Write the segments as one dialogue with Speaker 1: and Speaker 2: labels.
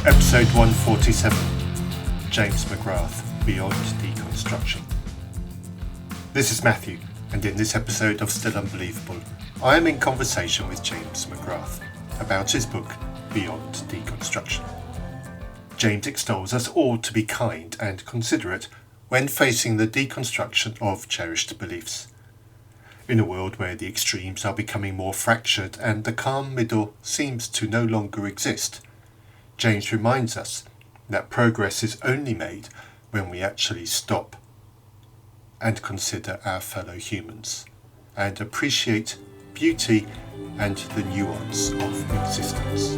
Speaker 1: Episode 147, James McGrath, Beyond Deconstruction. This is Matthew, and in this episode of Still Unbelievable, I am in conversation with James McGrath about his book, Beyond Deconstruction. James extols us all to be kind and considerate when facing the deconstruction of cherished beliefs. In a world where the extremes are becoming more fractured and the calm middle seems to no longer exist, James reminds us that progress is only made when we actually stop and consider our fellow humans and appreciate beauty and the nuance of existence.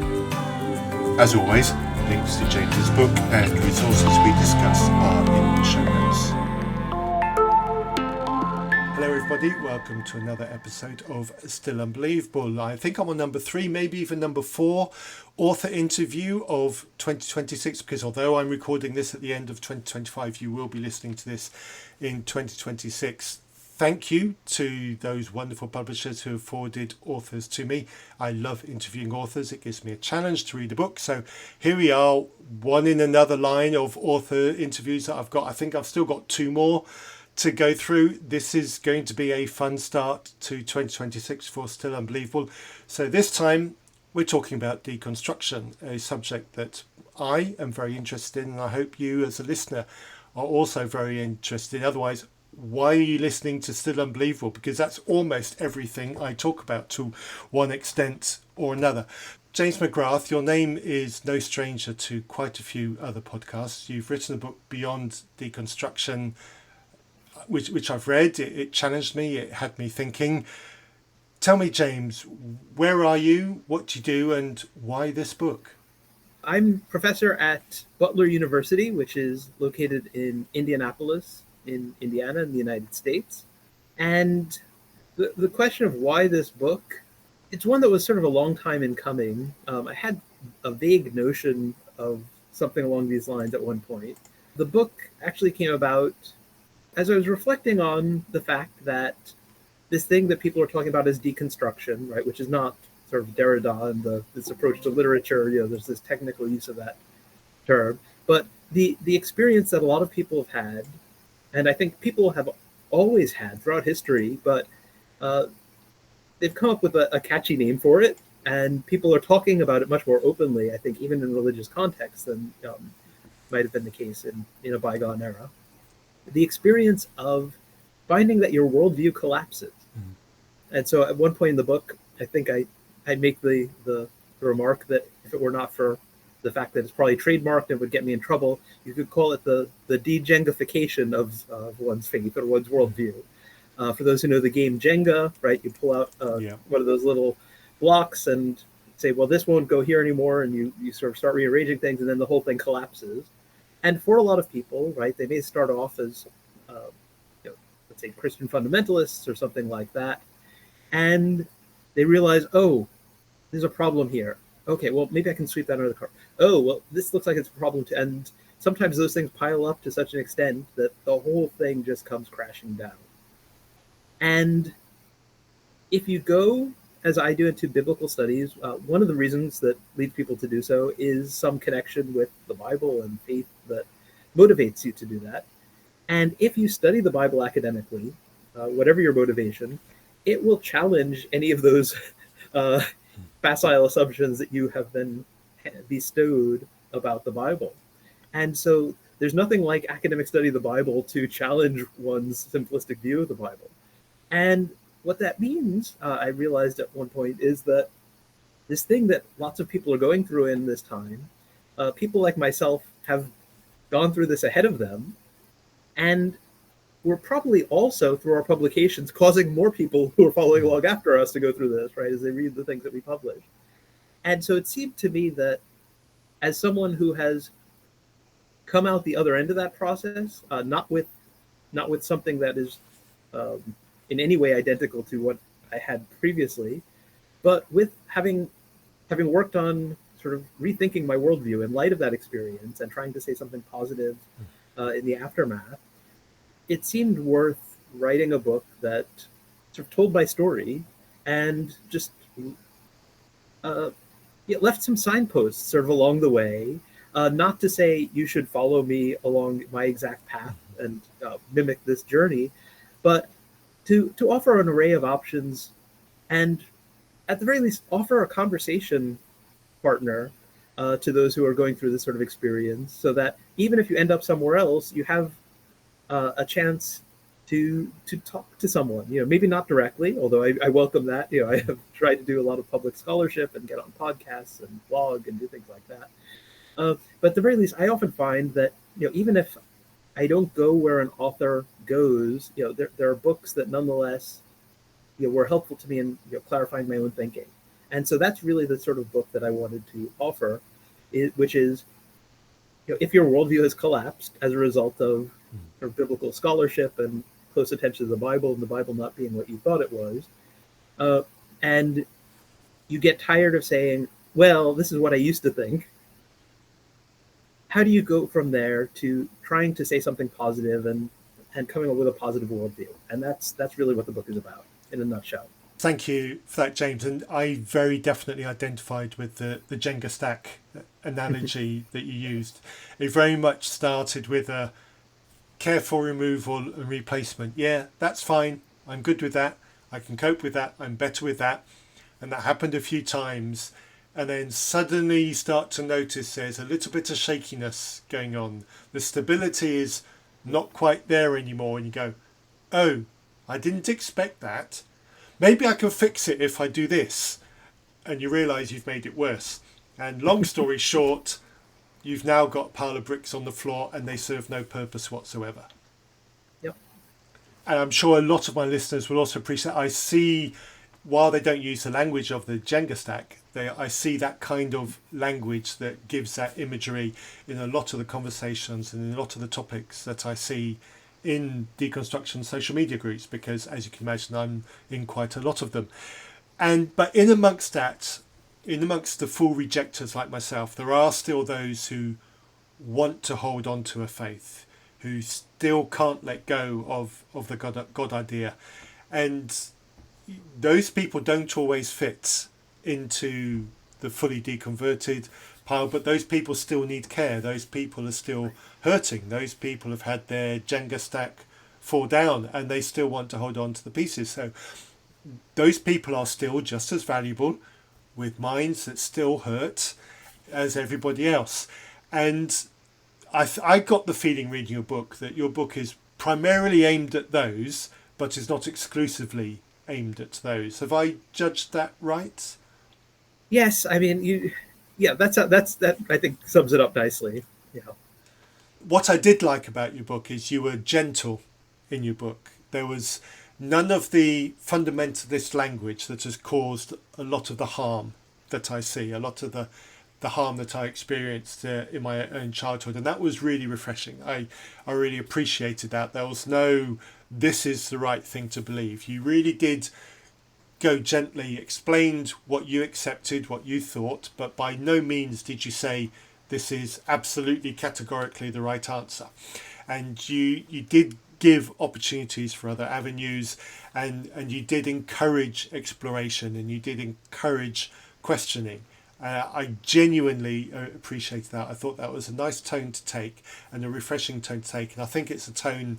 Speaker 1: As always, links to James's book and resources we discuss are in the show notes. Hello everybody, welcome to another episode of Still Unbelievable. I think I'm on number 3, maybe even number 4 author interview of 2026, because although I'm recording this at the end of 2025, you will be listening to this in 2026. Thank you to those wonderful publishers who have forwarded authors to me. I love interviewing authors. It gives me a challenge to read a book. So here we are, one in another line of author interviews that I've got. I think I've still got 2 more to go through. This is going to be a fun start to 2026 for Still Unbelievable. So this time we're talking about deconstruction, a subject that I am very interested in, and I hope you as a listener are also very interested. Otherwise, why are you listening to Still Unbelievable? Because that's almost everything I talk about to one extent or another. James McGrath, your name is no stranger to quite a few other podcasts. You've written a book, Beyond Deconstruction, which I've read. It challenged me. It had me thinking. Tell me, James, where are you? What do you do? And why this book?
Speaker 2: I'm professor at Butler University, which is located in Indianapolis, in Indiana, in the United States. And the question of why this book, it's one that was sort of a long time in coming. I had a vague notion of something along these lines at one point. The book actually came about as I was reflecting on the fact that this thing that people are talking about is deconstruction, right, which is not sort of Derrida and this approach to literature, there's this technical use of that term, but the experience that a lot of people have had, and I think people have always had throughout history, but they've come up with a catchy name for it, and people are talking about it much more openly, I think, even in religious context than might have been the case in a bygone era. The experience of finding that your worldview collapses. And so at one point in the book, I think I make the remark that if it were not for the fact that it's probably trademarked and would get me in trouble, you could call it the de-Jengification of one's faith or one's worldview. For those who know the game Jenga, right, you pull out one of those little blocks and say, well, this won't go here anymore, and you sort of start rearranging things, and then the whole thing collapses. And for a lot of people, right, they may start off as, let's say, Christian fundamentalists or something like that, and they realize, oh, there's a problem here. Okay, well, maybe I can sweep that under the carpet. Oh, well, this looks like it's a problem too. And sometimes those things pile up to such an extent that the whole thing just comes crashing down. And if you go, as I do, into biblical studies, one of the reasons that leads people to do so is some connection with the Bible and faith that motivates you to do that. And if you study the Bible academically, whatever your motivation, it will challenge any of those facile assumptions that you have been bestowed about the Bible. And so there's nothing like academic study of the Bible to challenge one's simplistic view of the Bible. And what that means, I realized at one point, is that this thing that lots of people are going through in this time, people like myself have gone through this ahead of them, and we're probably also, through our publications, causing more people who are following along after us to go through this, right, as they read the things that we publish. And so it seemed to me that as someone who has come out the other end of that process, not with something that is in any way identical to what I had previously, but with having worked on sort of rethinking my worldview in light of that experience and trying to say something positive in the aftermath, it seemed worth writing a book that sort of told my story and just left some signposts sort of along the way Not to say you should follow me along my exact path and mimic this journey, but to offer an array of options and at the very least offer a conversation partner to those who are going through this sort of experience, so that even if you end up somewhere else, you have a chance to talk to someone. Maybe not directly, although I welcome that. I have tried to do a lot of public scholarship and get on podcasts and blog and do things like that. But at the very least, I often find that even if I don't go where an author goes, there are books that nonetheless were helpful to me in clarifying my own thinking. And so that's really the sort of book that I wanted to offer, which is, if your worldview has collapsed as a result of biblical scholarship and close attention to the Bible, and the Bible not being what you thought it was, and you get tired of saying, well, this is what I used to think, how do you go from there to trying to say something positive and coming up with a positive worldview? And that's really what the book is about in a nutshell.
Speaker 1: Thank you for that, James. And I very definitely identified with the Jenga stack analogy that you used. It very much started with a careful removal and replacement. Yeah, that's fine. I'm good with that. I can cope with that. I'm better with that. And that happened a few times. And then suddenly you start to notice there's a little bit of shakiness going on. The stability is not quite there anymore. And you go, oh, I didn't expect that. Maybe I can fix it if I do this. And you realise you've made it worse. And long story short, you've now got a pile of bricks on the floor and they serve no purpose whatsoever.
Speaker 2: Yep.
Speaker 1: And I'm sure a lot of my listeners will also appreciate, I see, while they don't use the language of the Jenga stack, I see that kind of language that gives that imagery in a lot of the conversations and in a lot of the topics that I see in deconstruction social media groups, because as you can imagine, I'm in quite a lot of them. But in amongst that, in amongst the full rejectors like myself, there are still those who want to hold on to a faith, who still can't let go of the God idea. And those people don't always fit into the fully deconverted pile, but those people still need care. Those people are still hurting. Those people have had their Jenga stack fall down and they still want to hold on to the pieces. So those people are still just as valuable, with minds that still hurt, as everybody else. And I got the feeling reading your book that your book is primarily aimed at those, but is not exclusively aimed at those. Have I judged that right?
Speaker 2: Yes, I mean, that I think sums it up nicely. Yeah.
Speaker 1: What I did like about your book is you were gentle in your book. There was none of the fundamentalist language that has caused a lot of the harm that I see, a lot of the harm that I experienced in my own childhood. And that was really refreshing. I really appreciated that. There was no, this is the right thing to believe. You really did go gently, explained what you accepted, what you thought, but by no means did you say this is absolutely categorically the right answer. And you did give opportunities for other avenues, and you did encourage exploration, and you did encourage questioning. I genuinely appreciated that. I thought that was a nice tone to take and a refreshing tone to take. And I think it's a tone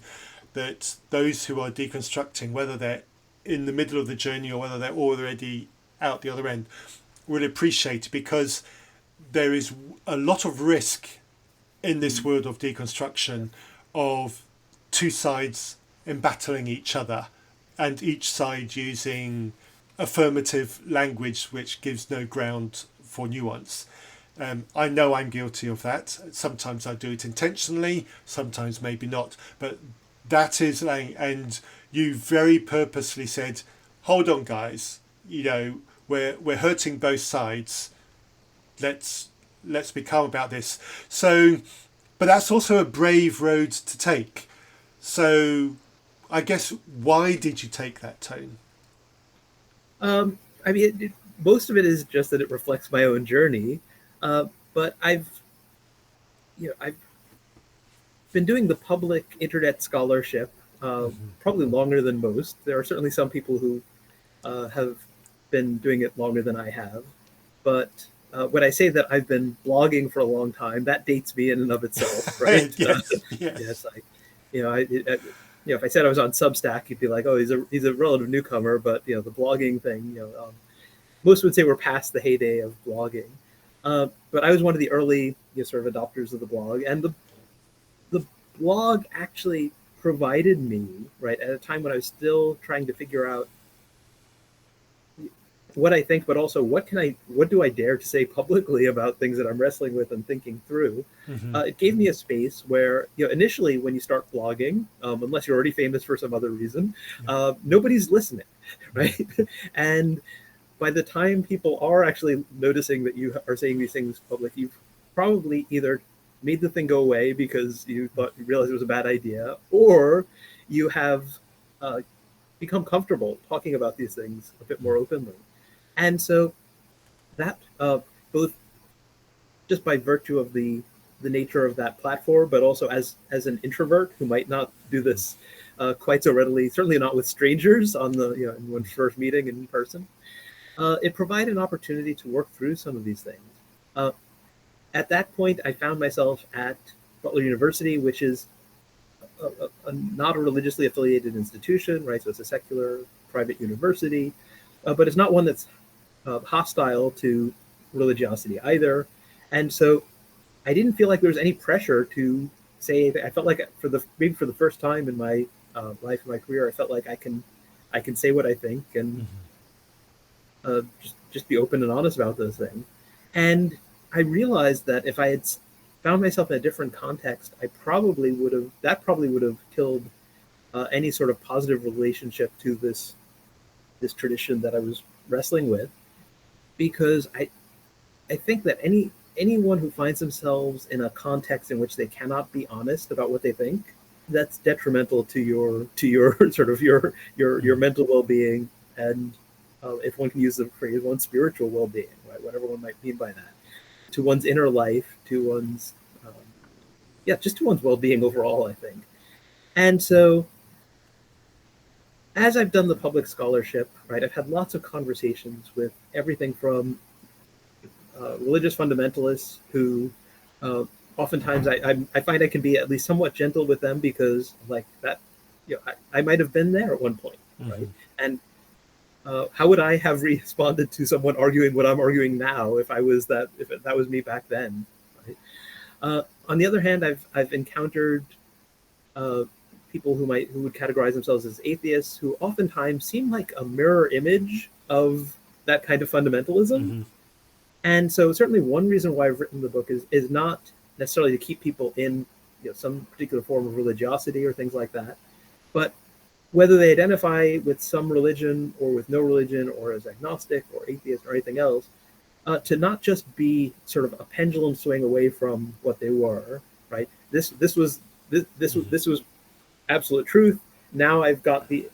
Speaker 1: that those who are deconstructing, whether they're in the middle of the journey or whether they're already out the other end, will appreciate, because there is a lot of risk in this world of deconstruction of two sides embattling each other and each side using affirmative language which gives no ground for nuance. I know I'm guilty of that. Sometimes I do it intentionally, sometimes maybe not, but that is, and you very purposely said, hold on guys, we're hurting both sides, let's be calm about this. So, but that's also a brave road to take. So I guess, why did you take that tone?
Speaker 2: I mean, most of it is just that it reflects my own journey. But I've been doing the public internet scholarship probably longer than most. There are certainly some people who have been doing it longer than I have, but when I say that I've been blogging for a long time, that dates me in and of itself, right?
Speaker 1: Yes,
Speaker 2: Yes, if I said I was on Substack, you'd be like, oh, he's a relative newcomer, but the blogging thing, most would say we're past the heyday of blogging. But I was one of the early sort of adopters of the blog, and the blog actually provided me, right, at a time when I was still trying to figure out what I think, but also what do I dare to say publicly about things that I'm wrestling with and thinking through. It gave me a space where, initially when you start blogging, unless you're already famous for some other reason, nobody's listening, right? And by the time people are actually noticing that you are saying these things public, you've probably either made the thing go away because you realized it was a bad idea, or you have become comfortable talking about these things a bit more openly. And so that both just by virtue of the nature of that platform, but also as an introvert who might not do this quite so readily, certainly not with strangers on the in one first meeting in person, it provided an opportunity to work through some of these things. At that point, I found myself at Butler University, which is not a religiously affiliated institution, right? So it's a secular private university, but it's not one that's hostile to religiosity either. And so I didn't feel like there was any pressure to say anything. I felt like maybe for the first time in my life, in my career, I felt like I can say what I think and just be open and honest about those things. And I realized that if I had found myself in a different context, that probably would have killed any sort of positive relationship to this tradition that I was wrestling with, because I think that anyone who finds themselves in a context in which they cannot be honest about what they think, that's detrimental to your sort of your mental well-being, and if one can use the phrase, one's spiritual well-being, right? Whatever one might mean by that, to one's inner life, to one's just to one's well-being overall, I think. And so as I've done the public scholarship, right, I've had lots of conversations with everything from religious fundamentalists who oftentimes I find I can be at least somewhat gentle with them because like that, I might have been there at one point, right? And how would I have responded to someone arguing what I'm arguing now if that was me back then, right? On the other hand, I've encountered people who would categorize themselves as atheists, who oftentimes seem like a mirror image of that kind of fundamentalism. And so certainly one reason why I've written the book is not necessarily to keep people in some particular form of religiosity or things like that, but whether they identify with some religion or with no religion, or as agnostic or atheist or anything else, to not just be sort of a pendulum swing away from what they were, right? This was absolute truth. Now I've got the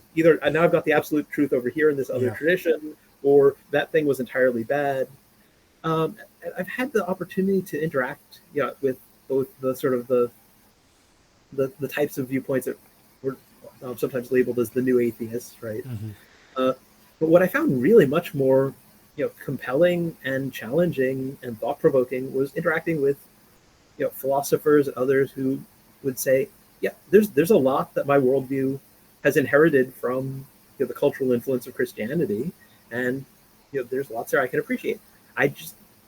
Speaker 2: absolute truth over here in this other tradition, or that thing was entirely bad. I've had the opportunity to interact, with both the sort of the types of viewpoints that were sometimes labeled as the new atheists, right? But what I found really much more, compelling and challenging and thought-provoking was interacting with, philosophers and others who would say, there's a lot that my worldview has inherited from the cultural influence of Christianity, and there's lots there I can appreciate. I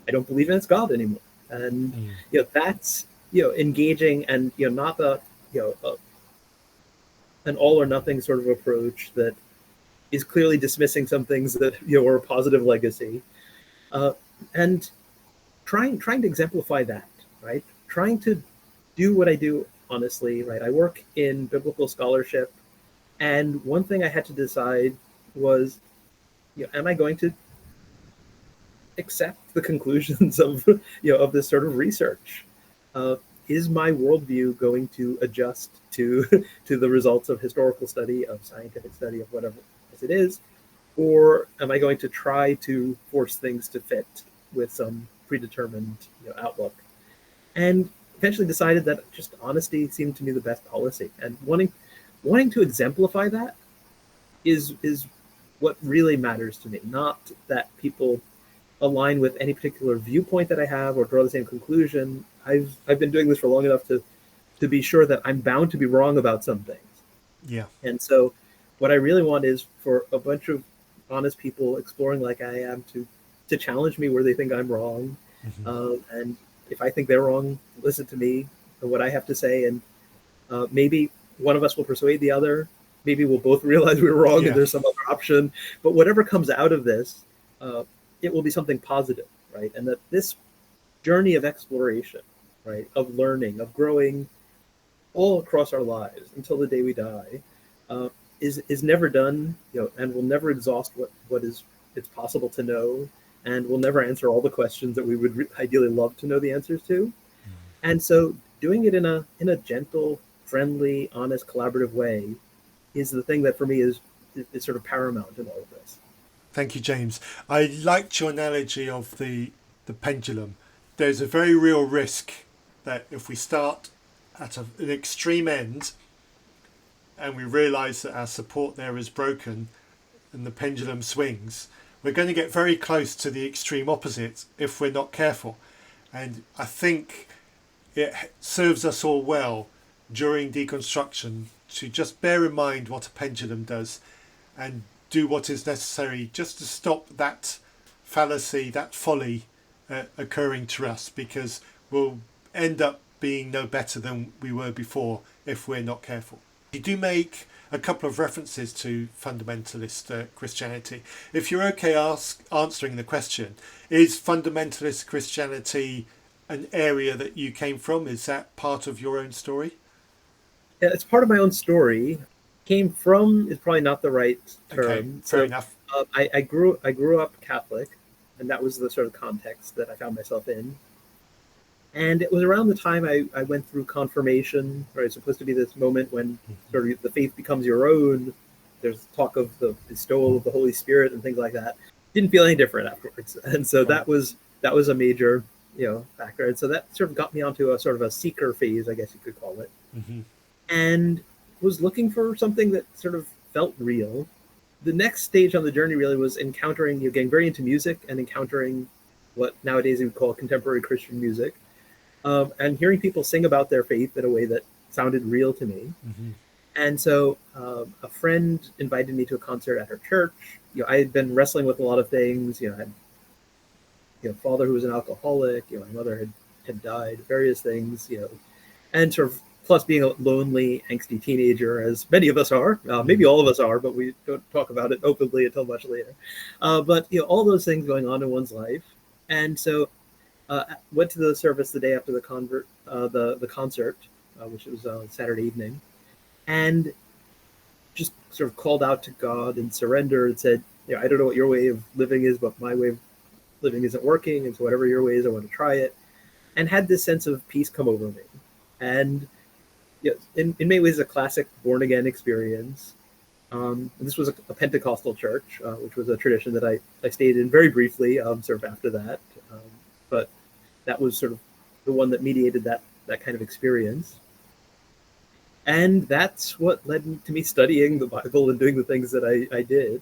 Speaker 2: don't believe in its God anymore, and that's engaging, and not an all or nothing sort of approach that is clearly dismissing some things that are a positive legacy, and trying to exemplify that, right? Trying to do what I do honestly, right? I work in biblical scholarship, and one thing I had to decide was, am I going to accept the conclusions of of this sort of research? Is my worldview going to adjust to the results of historical study, of scientific study, of whatever as it is, or am I going to try to force things to fit with some predetermined outlook? And eventually decided that just honesty seemed to me the best policy, and wanting to exemplify that is what really matters to me. Not that people align with any particular viewpoint that I have or draw the same conclusion. I've been doing this for long enough to be sure that I'm bound to be wrong about some things.
Speaker 1: Yeah.
Speaker 2: And so what I really want is for a bunch of honest people exploring like I am to challenge me where they think I'm wrong. And if I think they're wrong, listen to me and what I have to say. And maybe one of us will persuade the other. Maybe we'll both realize we were wrong and there's some other option. But whatever comes out of this, it will be something positive, right? And that this journey of exploration, right, of learning, of growing all across our lives until the day we die, is never done, and will never exhaust what is it's possible to know, and will never answer all the questions that we would ideally love to know the answers to. And so doing it in a gentle, friendly, honest, collaborative way is the thing that for me is sort of paramount in all of this.
Speaker 1: Thank you, James. I liked your analogy of the pendulum. There's a very real risk that if we start at an extreme end and we realise that our support there is broken and the pendulum swings, we're going to get very close to the extreme opposite if we're not careful. And I think it serves us all well during deconstruction to just bear in mind what a pendulum does and do what is necessary just to stop that fallacy, that folly occurring to us, because we'll end up being no better than we were before if we're not careful. You do make a couple of references to fundamentalist Christianity. If you're okay answering the question, is fundamentalist Christianity an area that you came from? Is that part of your own story?
Speaker 2: Yeah, it's part of my own story. Came from is probably not the right term.
Speaker 1: Okay, fair enough.
Speaker 2: I grew up Catholic, and that was the sort of context that I found myself in. And it was around the time I went through confirmation, right? It's supposed to be this moment when sort of the faith becomes your own. There's talk of the bestowal of the Holy Spirit and things like that. Didn't feel any different afterwards, and so that was a major factor. And so that sort of got me onto a sort of a seeker phase, I guess you could call it, and was looking for something that sort of felt real. The next stage on the journey really was encountering, getting very into music and encountering what nowadays we would call contemporary Christian music. And hearing people sing about their faith in a way that sounded real to me. And so a friend invited me to a concert at her church. I had been wrestling with a lot of things. I had a father who was an alcoholic. My mother had died, various things. And sort of plus being a lonely, angsty teenager, as many of us are. Maybe all of us are, but we don't talk about it openly until much later. But all those things going on in one's life. And so went to the service the day after the concert, which was Saturday evening, and just sort of called out to God and surrendered and said, I don't know what your way of living is, but my way of living isn't working, and so whatever your way is, I want to try it. And had this sense of peace come over me. And in many ways, a classic born-again experience. And this was a Pentecostal church, which was a tradition that I stayed in very briefly, sort of after that. But that was sort of the one that mediated that kind of experience. And that's what led to me studying the Bible and doing the things that I did.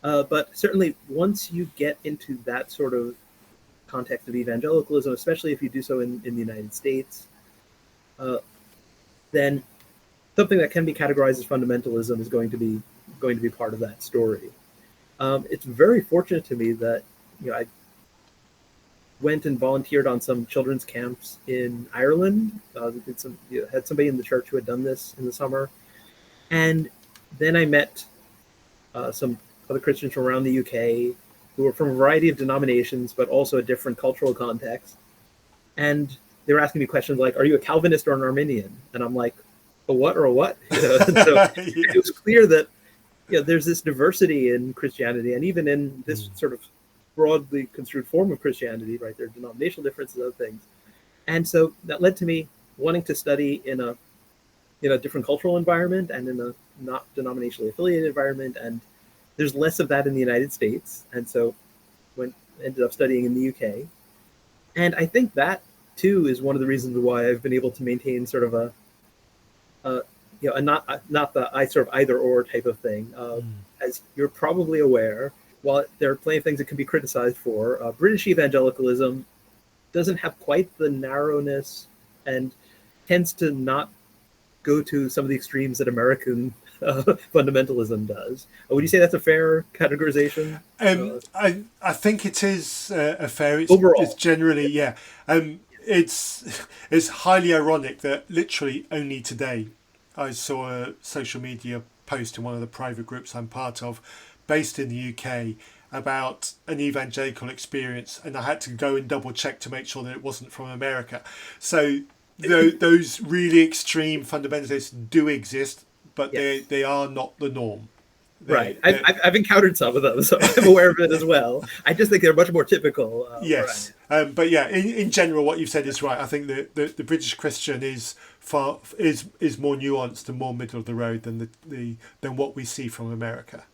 Speaker 2: But certainly once you get into that sort of context of evangelicalism, especially if you do so in the United States, then something that can be categorized as fundamentalism is going to be part of that story. It's very fortunate to me that I went and volunteered on some children's camps in Ireland. Had somebody in the church who had done this in the summer, and then I met some other Christians from around the UK who were from a variety of denominations, but also a different cultural context. And they were asking me questions like, "Are you a Calvinist or an Arminian?" And I'm like, "A what or a what?" And so it was clear that there's this diversity in Christianity, and even in this sort of broadly construed form of Christianity, right? There are denominational differences, other things. And so that led to me wanting to study in a different cultural environment and in a not denominationally affiliated environment. And there's less of that in the United States. And so ended up studying in the UK. And I think that too is one of the reasons why I've been able to maintain sort of a not the I sort of either or type of thing. As you're probably aware, while there are plenty of things it can be criticized for, British evangelicalism doesn't have quite the narrowness and tends to not go to some of the extremes that American fundamentalism does. Would you say that's a fair categorization?
Speaker 1: I think it is a fair. It's
Speaker 2: Overall,
Speaker 1: generally, yeah. It's highly ironic that literally only today I saw a social media post in one of the private groups I'm part of, based in the UK, about an evangelical experience, and I had to go and double check to make sure that it wasn't from America. So those really extreme fundamentalists do exist, but
Speaker 2: yes.
Speaker 1: they are not the norm.
Speaker 2: Right. I've encountered some of those, so I'm aware of it as well. I just think they're much more typical.
Speaker 1: Yes. But yeah, in general, what you've said is right. I think the British Christian is more nuanced and more middle of the road than what we see from America.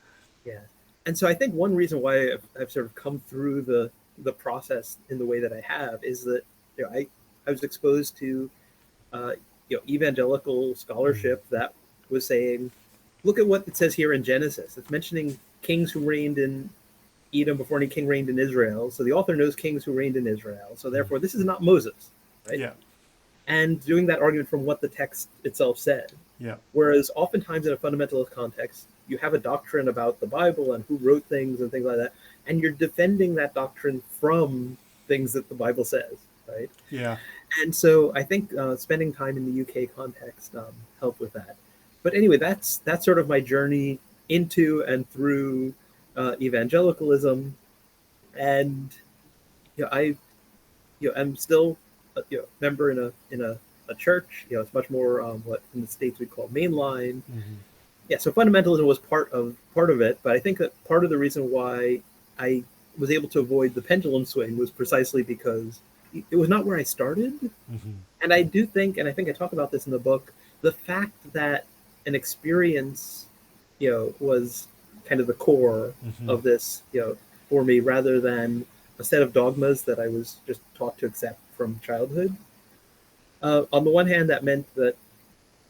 Speaker 2: Yeah. And so I think one reason why I've sort of come through the process in the way that I have is that I was exposed to evangelical scholarship that was saying, look at what it says here in Genesis. It's mentioning kings who reigned in Edom before any king reigned in Israel. So the author knows kings who reigned in Israel. So therefore, this is not Moses, right?
Speaker 1: Yeah.
Speaker 2: And doing that argument from what the text itself said.
Speaker 1: Yeah.
Speaker 2: Whereas oftentimes in a fundamentalist context, you have a doctrine about the Bible and who wrote things and things like that, and you're defending that doctrine from things that the Bible says, right?
Speaker 1: Yeah.
Speaker 2: And so I think spending time in the UK context helped with that. But anyway, that's sort of my journey into and through evangelicalism, and I'm still a member in a church. It's much more what in the States we call mainline.
Speaker 1: Mm-hmm.
Speaker 2: Yeah, so fundamentalism was part of it, but I think that part of the reason why I was able to avoid the pendulum swing was precisely because it was not where I started.
Speaker 1: Mm-hmm.
Speaker 2: And I do think, and I think I talk about this in the book, the fact that an experience, was kind of the core of this, for me, rather than a set of dogmas that I was just taught to accept from childhood. On the one hand, that meant that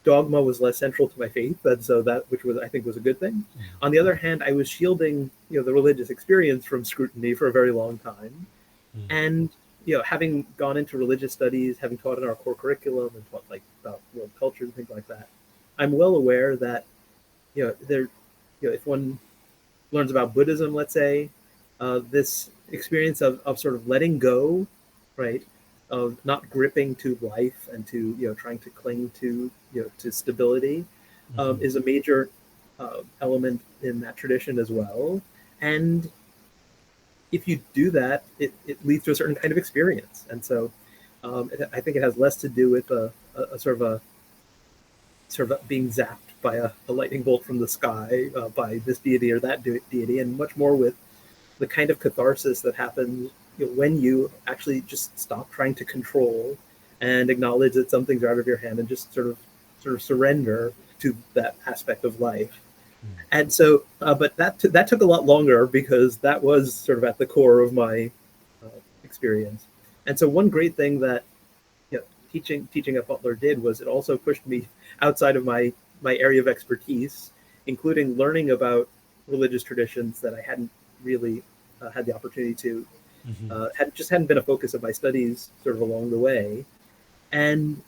Speaker 2: dogma was less central to my faith, and so that, which was, I think, was a good thing. On the other hand, I was shielding, the religious experience from scrutiny for a very long time, and having gone into religious studies, having taught in our core curriculum and taught about world culture and things like that, I'm well aware that if one learns about Buddhism, let's say, this experience of sort of letting go, right, of not gripping to life and to trying to cling to to stability, is a major element in that tradition as well. And if you do that, it leads to a certain kind of experience. And so I think it has less to do with a sort of being zapped by a lightning bolt from the sky by this deity or that deity, and much more with the kind of catharsis that happens when you actually just stop trying to control and acknowledge that some things are out of your hand and just sort of surrender to that aspect of life. And so, but that took a lot longer because that was sort of at the core of my experience. And so, one great thing that teaching at Butler did was it also pushed me outside of my area of expertise, including learning about religious traditions that I hadn't really had the opportunity to, hadn't been a focus of my studies sort of along the way. And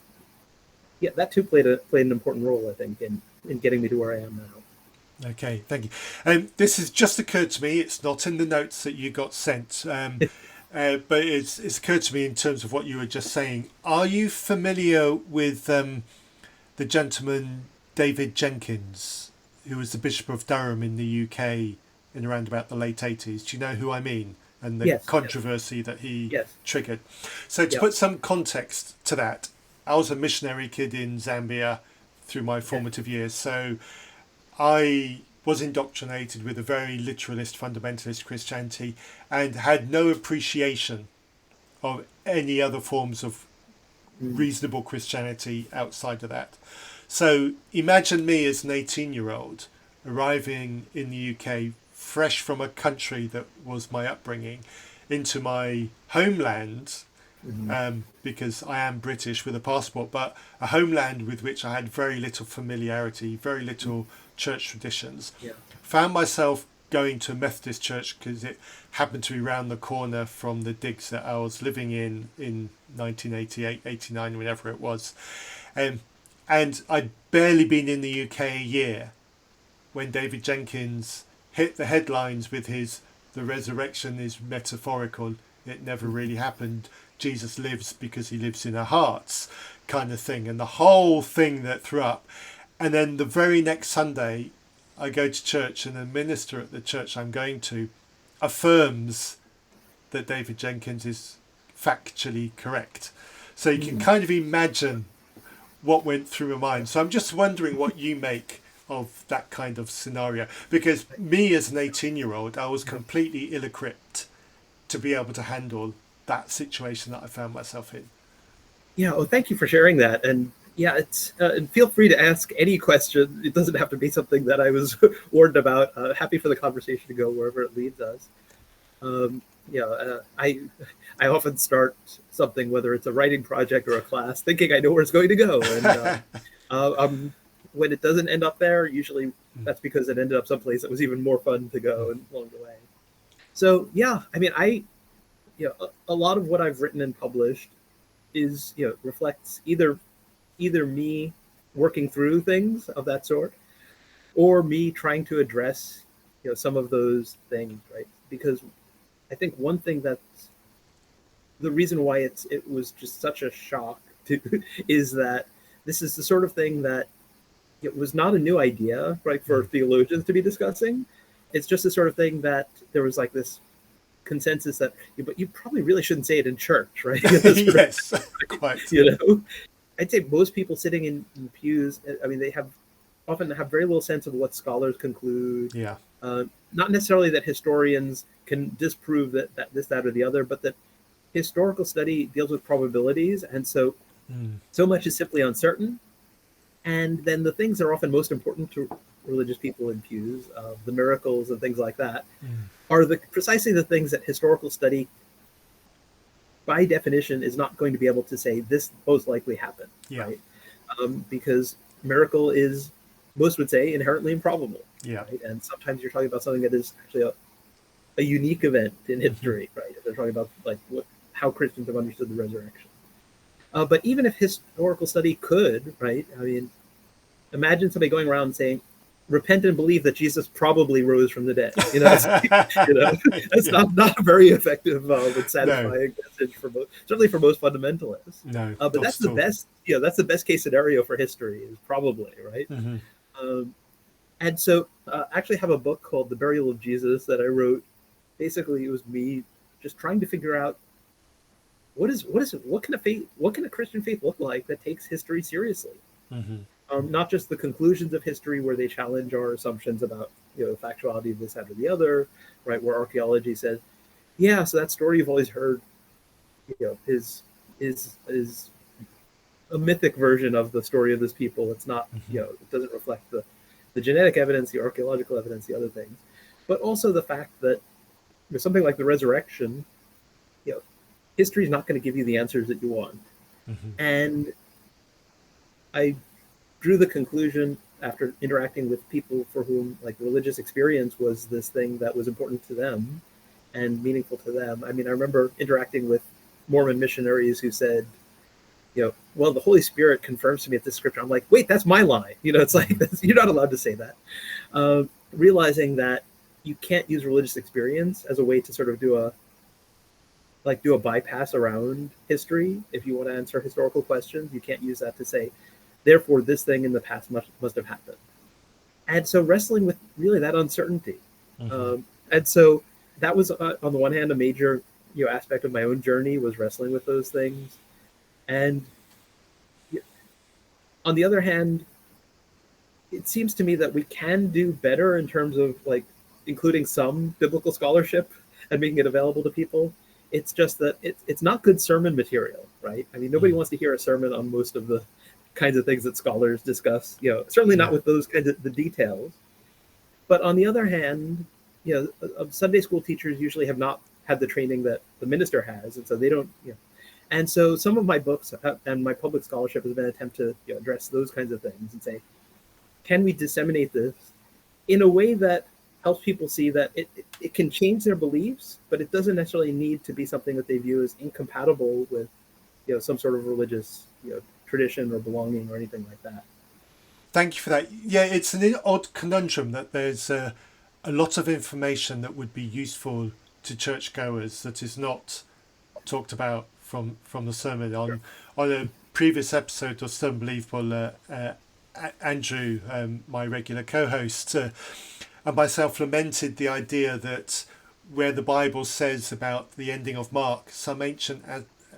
Speaker 2: yeah, that too played an important role, I think, in getting me to where I am now.
Speaker 1: Okay, thank you. This has just occurred to me. It's not in the notes that you got sent, but it's occurred to me in terms of what you were just saying. Are you familiar with the gentleman David Jenkins, who was the Bishop of Durham in the UK in around about the late 80s? Do you know who I mean? And the controversy that he triggered. So to put some context to that, I was a missionary kid in Zambia through my formative years. So I was indoctrinated with a very literalist, fundamentalist Christianity and had no appreciation of any other forms of reasonable Christianity outside of that. So imagine me as an 18-year-old arriving in the UK, fresh from a country that was my upbringing, into my homeland, because I am British with a passport, but a homeland with which I had very little familiarity, very little church traditions. Found myself going to a Methodist church because it happened to be round the corner from the digs that I was living in 1988, 89, whenever it was. And I'd barely been in the UK a year when David Jenkins hit the headlines with his "The resurrection is metaphorical, it never really happened, Jesus lives because he lives in our hearts" kind of thing, and the whole thing that threw up. And then the very next Sunday I go to church, and the minister at the church I'm going to affirms that David Jenkins is factually correct. So you can kind of imagine what went through my mind. So I'm just wondering what you make of that kind of scenario, because me as an 18-year-old, I was completely ill-equipped to be able to handle that situation that I found myself in.
Speaker 2: Yeah, well, thank you for sharing that. And yeah, it's and feel free to ask any question. It doesn't have to be something that I was warned about. Happy for the conversation to go wherever it leads us. I often start something, whether it's a writing project or a class, thinking I know where it's going to go. And when it doesn't end up there, usually that's because it ended up someplace that was even more fun to go and along the way. So yeah, I mean, a lot of what I've written and published is, reflects either me working through things of that sort, or me trying to address, some of those things, right? Because I think one thing that's the reason why it was just such a shock to is that this is the sort of thing that it was not a new idea, right, for theologians to be discussing. It's just the sort of thing that there was like this consensus that, but you probably really shouldn't say it in church, right?
Speaker 1: Yes, quite.
Speaker 2: I'd say most people sitting in pews, I mean, they often have very little sense of what scholars conclude.
Speaker 1: Yeah.
Speaker 2: Not necessarily that historians can disprove that this, that, or the other, but that historical study deals with probabilities, and so much is simply uncertain. And then the things that are often most important to religious people in pews, the miracles and things like that, are precisely the things that historical study, by definition, is not going to be able to say this most likely happened, right? Because miracle is, most would say, inherently improbable. Right? And sometimes you're talking about something that is actually a unique event in history, right? If they're talking about like how Christians have understood the resurrection. But even if historical study could, right? I mean, imagine somebody going around saying, repent and believe that Jesus probably rose from the dead. That's not a very effective and satisfying message certainly for most fundamentalists.
Speaker 1: No,
Speaker 2: but that's the best. That's the best case scenario for history, is probably right. And so, I actually have a book called The Burial of Jesus that I wrote. Basically, it was me just trying to figure out what can a Christian faith look like that takes history seriously. Not just the conclusions of history where they challenge our assumptions about the factuality of this, that, or the other, right? Where archaeology says, yeah, so that story you've always heard, is a mythic version of the story of this people. It's not, it doesn't reflect the genetic evidence, the archaeological evidence, the other things, but also the fact that something like the resurrection, history is not going to give you the answers that you want. And I drew the conclusion after interacting with people for whom like religious experience was this thing that was important to them and meaningful to them. I mean, I remember interacting with Mormon missionaries who said, well, the Holy Spirit confirms to me at this scripture. I'm like, wait, that's my line. It's like, you're not allowed to say that. Realizing that you can't use religious experience as a way to sort of do a bypass around history. If you want to answer historical questions, you can't use that to say, therefore, this thing in the past must have happened. And so wrestling with really that uncertainty. And so that was, on the one hand, a major aspect of my own journey, was wrestling with those things. And on the other hand, it seems to me that we can do better in terms of like including some biblical scholarship and making it available to people. It's just that it's not good sermon material, right? I mean, nobody wants to hear a sermon on most of the kinds of things that scholars discuss, certainly not with those kinds of the details. But on the other hand, Sunday school teachers usually have not had the training that the minister has. And so they don't, and so some of my books and my public scholarship has been an attempt to address those kinds of things and say, can we disseminate this in a way that helps people see that it can change their beliefs, but it doesn't necessarily need to be something that they view as incompatible with, some sort of religious, tradition or belonging or anything like that.
Speaker 1: Thank you for that. Yeah, it's an odd conundrum that there's a lot of information that would be useful to churchgoers that is not talked about from the sermon.
Speaker 2: Sure.
Speaker 1: On a previous episode of Still Unbelievable, Andrew, my regular co-host, and myself lamented the idea that where the Bible says about the ending of Mark, some ancient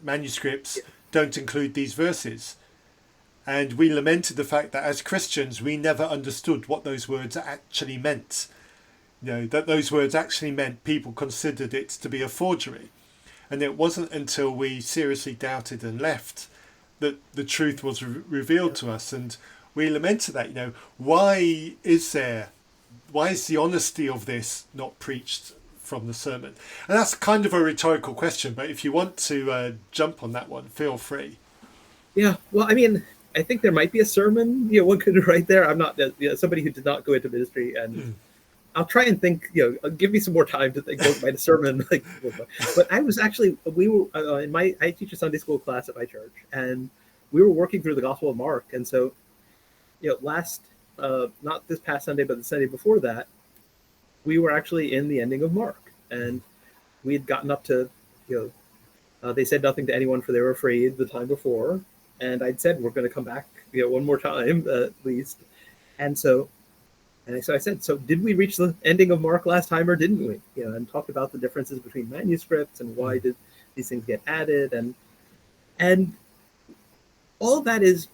Speaker 1: manuscripts don't include these verses. And we lamented the fact that as Christians, we never understood what those words actually meant. That those words actually meant people considered it to be a forgery. And it wasn't until we seriously doubted and left that the truth was revealed to us. And we lamented that, why is the honesty of this not preached from the sermon? And that's kind of a rhetorical question, but if you want to jump on that one, feel free.
Speaker 2: Yeah, well, I think there might be a sermon, one could write there. I'm not somebody who did not go into ministry, and I'll try and think, give me some more time to think about a sermon. But I was actually, we were I teach a Sunday school class at my church, and we were working through the Gospel of Mark, and so, last, not this past Sunday, but the Sunday before that, we were actually in the ending of Mark, and we had gotten up to, they said nothing to anyone for they were afraid the time before. And I'd said, we're going to come back, one more time, at least. And so I said, so did we reach the ending of Mark last time or didn't we? And talked about the differences between manuscripts and why did these things get added. And all of that is,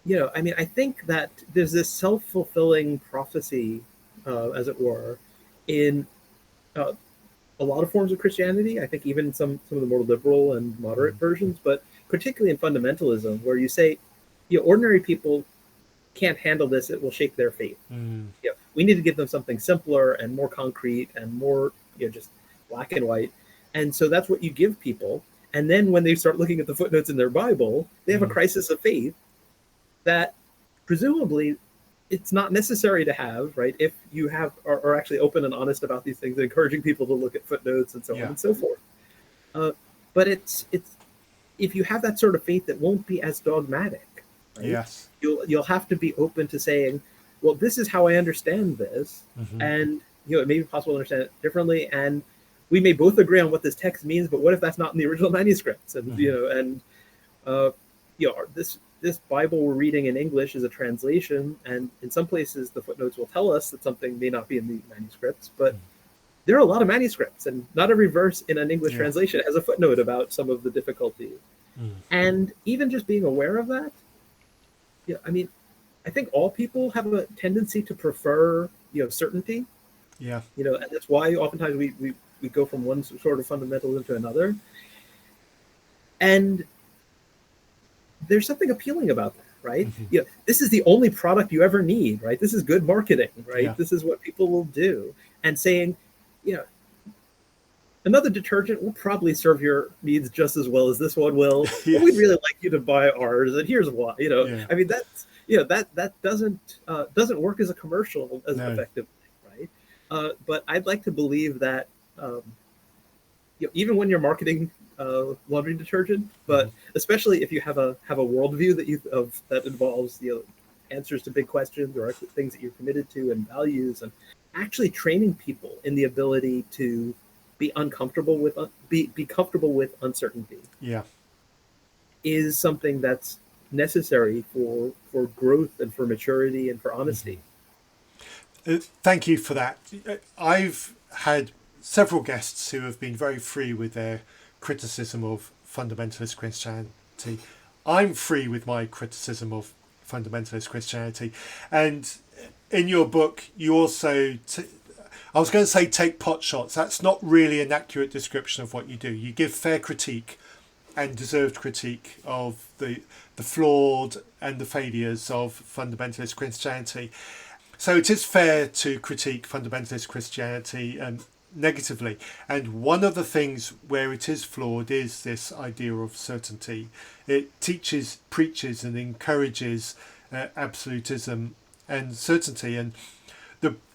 Speaker 2: I think that there's this self-fulfilling prophecy, as it were, in a lot of forms of Christianity. I think even some of the more liberal and moderate versions, but particularly in fundamentalism, where you say, ordinary people can't handle this, it will shake their faith. We need to give them something simpler and more concrete and more, just black and white. And so that's what you give people. And then when they start looking at the footnotes in their Bible, they have a crisis of faith that presumably it's not necessary to have, right? If you are actually open and honest about these things, encouraging people to look at footnotes and so on and so forth. But it's if you have that sort of faith, that won't be as dogmatic. Right?
Speaker 1: Yes,
Speaker 2: you'll have to be open to saying, well, this is how I understand this, and it may be possible to understand it differently, and we may both agree on what this text means, but what if that's not in the original manuscripts? And this Bible we're reading in English is a translation, and in some places the footnotes will tell us that something may not be in the manuscripts, but there are a lot of manuscripts, and not every verse in an English translation has a footnote about some of the difficulty. And even just being aware of that, I think all people have a tendency to prefer, certainty.
Speaker 1: Yeah.
Speaker 2: And that's why oftentimes we go from one sort of fundamentalism to another. And there's something appealing about that, right? This is the only product you ever need, right? This is good marketing, right? Yeah. This is what people will do. And saying, another detergent will probably serve your needs just as well as this one will. Yes. But we'd really like you to buy ours, and here's why. That's that doesn't work as a commercial as effectively, right? But I'd like to believe that even when you're marketing laundry detergent, but especially if you have a worldview that involves answers to big questions or things that you're committed to and values, and actually training people in the ability to be uncomfortable with be comfortable with uncertainty is something that's necessary for growth and for maturity and for honesty.
Speaker 1: Thank you for that. I've had several guests who have been very free with their criticism of fundamentalist Christianity. I'm free with my criticism of fundamentalist Christianity. And in your book, you also, I was going to say take pot shots. That's not really an accurate description of what you do. You give fair critique and deserved critique of the flawed and the failures of fundamentalist Christianity. So it is fair to critique fundamentalist Christianity negatively. And one of the things where it is flawed is this idea of certainty. It teaches, preaches and encourages absolutism and certainty. And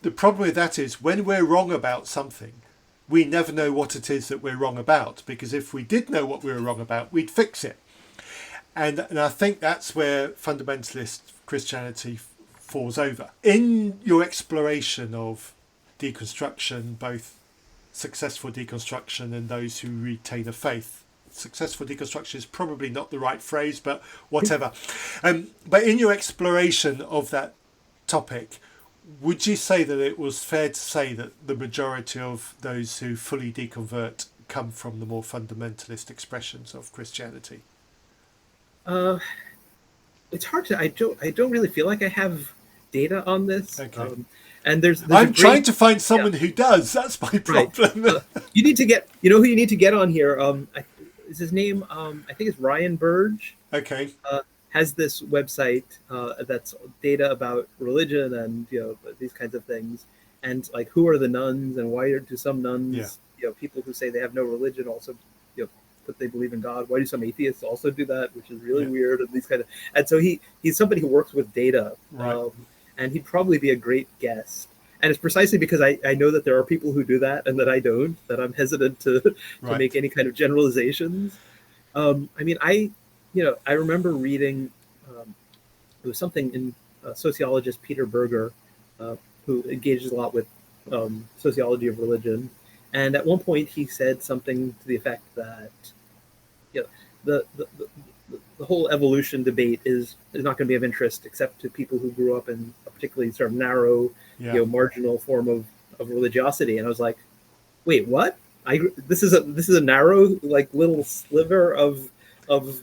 Speaker 1: the problem with that is when we're wrong about something, we never know what it is that we're wrong about, because if we did know what we were wrong about, we'd fix it. And I think that's where fundamentalist Christianity falls over. In your exploration of deconstruction, both successful deconstruction and those who retain a faith, successful deconstruction is probably not the right phrase, but whatever. But in your exploration of that topic, would you say that it was fair to say that the majority of those who fully deconvert come from the more fundamentalist expressions of Christianity?
Speaker 2: It's hard to. I don't really feel like I have data on this.
Speaker 1: Okay.
Speaker 2: And there's
Speaker 1: I'm trying to find someone who does. That's my problem.
Speaker 2: Right. You need to get. You know who you need to get on here. Is his name? I think it's Ryan Burge.
Speaker 1: Okay.
Speaker 2: Has this website that's data about religion and these kinds of things, and like who are the nuns and why do some nuns, people who say they have no religion also, that they believe in God. Why do some atheists also do that, which is really weird, and these kind of. And so he's somebody who works with data,
Speaker 1: right.
Speaker 2: And he'd probably be a great guest. And it's precisely because I know that there are people who do that and that I don't, that I'm hesitant to make any kind of generalizations. I remember reading, it was something in sociologist Peter Burge, who engages a lot with sociology of religion. And at one point he said something to the effect that the whole evolution debate is not going to be of interest except to people who grew up in a particularly sort of narrow, marginal form of religiosity. And I was like, wait, what? This is a narrow, like, little sliver of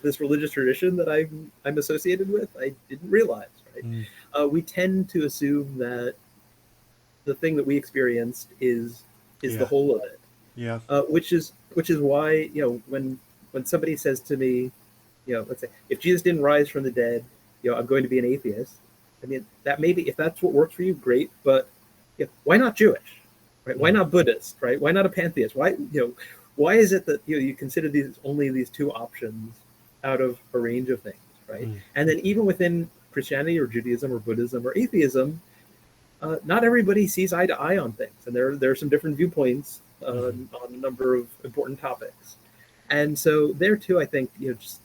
Speaker 2: this religious tradition that I'm associated with. I didn't realize, right? We tend to assume that the thing that we experienced is the whole of it.
Speaker 1: Yeah.
Speaker 2: Which is why, when somebody says to me, let's say, if Jesus didn't rise from the dead, I'm going to be an atheist. I mean, that maybe, if that's what works for you, great. But why not Jewish, right? Why not Buddhist, right? Why not a pantheist? Why is it that you consider only these two options out of a range of things, right? And then even within Christianity or Judaism or Buddhism or atheism, not everybody sees eye to eye on things, and there are some different viewpoints on a number of important topics. And so there too, I think just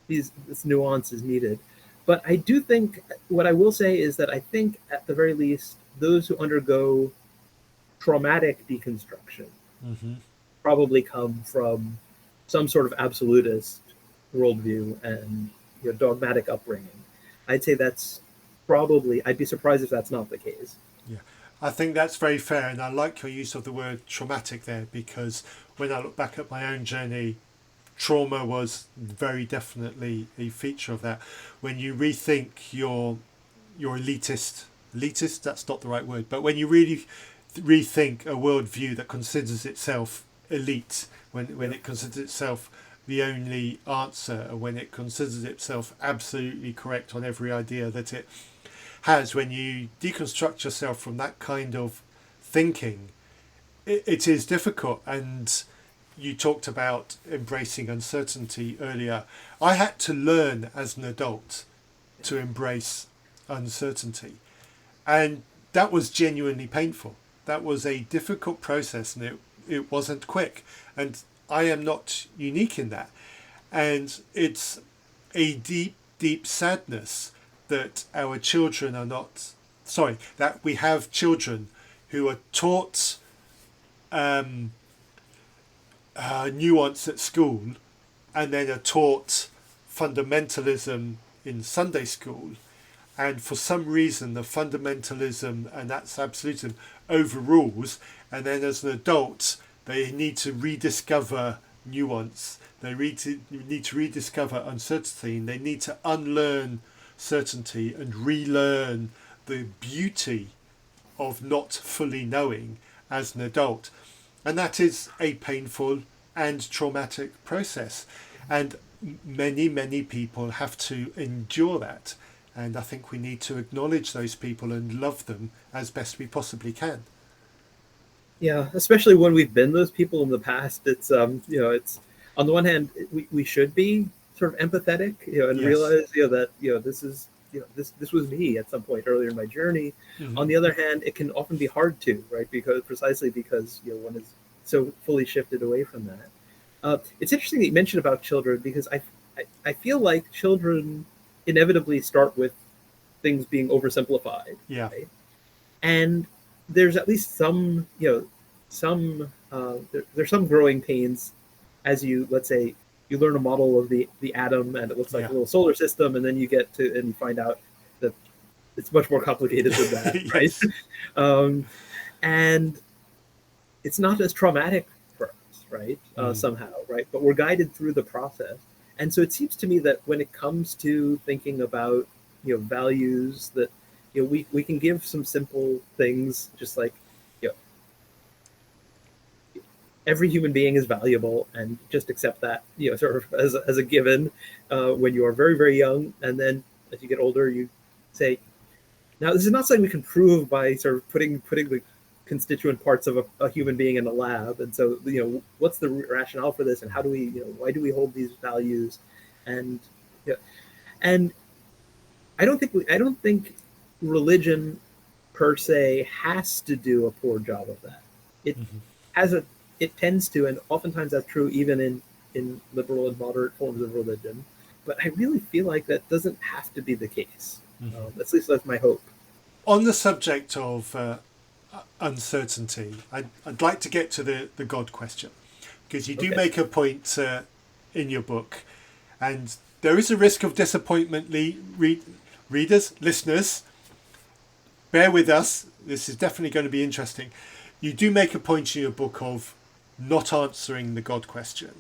Speaker 2: this nuance is needed. But I do think, what I will say is that I think at the very least, those who undergo traumatic deconstruction probably come from some sort of absolutist worldview and dogmatic upbringing. I'd say that's probably, I'd be surprised if that's not the case.
Speaker 1: Yeah, I think that's very fair, and I like your use of the word traumatic there, because when I look back at my own journey, trauma was very definitely a feature of that. When you rethink your elitist, that's not the right word, but when you really rethink a worldview that considers itself elite, when it considers itself the only answer, and when it considers itself absolutely correct on every idea that it has, when you deconstruct yourself from that kind of thinking, it is difficult. And you talked about embracing uncertainty earlier. I had to learn as an adult to embrace uncertainty, and that was genuinely painful. That was a difficult process, and it wasn't quick, and I am not unique in that. And it's a deep sadness that our children are not, that we have children who are taught nuance at school, and then are taught fundamentalism in Sunday school, and for some reason the fundamentalism and that's absolutism overrules, and then as an adult they need to rediscover nuance, they need to rediscover uncertainty, and they need to unlearn certainty and relearn the beauty of not fully knowing as an adult. And that is a painful and traumatic process, and many people have to endure that, and I think we need to acknowledge those people and love them as best we possibly can.
Speaker 2: Yeah, especially when we've been those people in the past. It's it's, on the one hand, we should be sort of empathetic, and realize that this is this was me at some point earlier in my journey.
Speaker 1: Mhm.
Speaker 2: On the other hand, it can often be hard to, right? Because one is so fully shifted away from that. It's interesting that you mentioned about children, because I feel like children inevitably start with things being oversimplified,
Speaker 1: Yeah.
Speaker 2: right? And there's at least some, there's some growing pains as let's say, you learn a model of the atom and it looks like
Speaker 1: Yeah.
Speaker 2: a little solar system, and then you get to and you find out that it's much more complicated than that, right?
Speaker 1: Yes.
Speaker 2: And it's not as traumatic for us, right? Somehow, right? But we're guided through the process. And so it seems to me that when it comes to thinking about, values, that, we can give some simple things, just like, every human being is valuable, and just accept that, sort of as a given, when you are very, very young. And then as you get older, you say, now, this is not something we can prove by sort of putting the constituent parts of a human being in a lab. And so, what's the rationale for this, and how do we, why do we hold these values? And and I don't think religion per se has to do a poor job of that. It it tends to, and oftentimes that's true even in liberal and moderate forms of religion. But I really feel like that doesn't have to be the case. At least that's my hope.
Speaker 1: On the subject of uncertainty, I'd like to get to the God question, because you do make a point in your book, and there is a risk of disappointment. Readers, listeners, bear with us. This is definitely going to be interesting. You do make a point in your book of not answering the God question.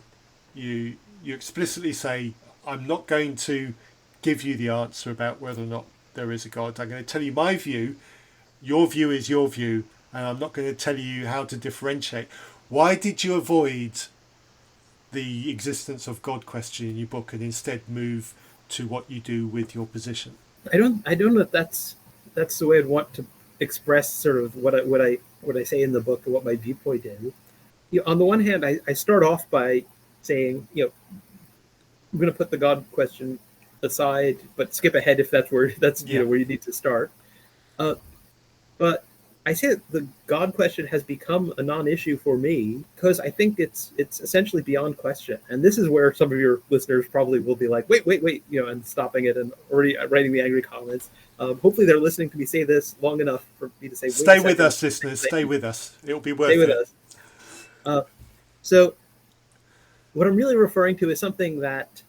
Speaker 1: You explicitly say, I'm not going to give you the answer about whether or not there is a God. I'm going to tell you my view. Your view is your view, and I'm not going to tell you how to differentiate. Why did you avoid the existence of God question in your book and instead move to what you do with your position?
Speaker 2: I don't know if that's the way I'd want to express sort of what I say in the book and what my viewpoint is. On the one hand, I start off by saying, I'm going to put the God question aside, but skip ahead if that's where where you need to start. But I say that the God question has become a non-issue for me because I think it's essentially beyond question. And this is where some of your listeners probably will be like, wait, and stopping it and already writing the angry comments. Hopefully they're listening to me say this long enough for me to say,
Speaker 1: stay with us, listeners. Stay with us. It'll be worth it. Stay with us.
Speaker 2: So what I'm really referring to is something that,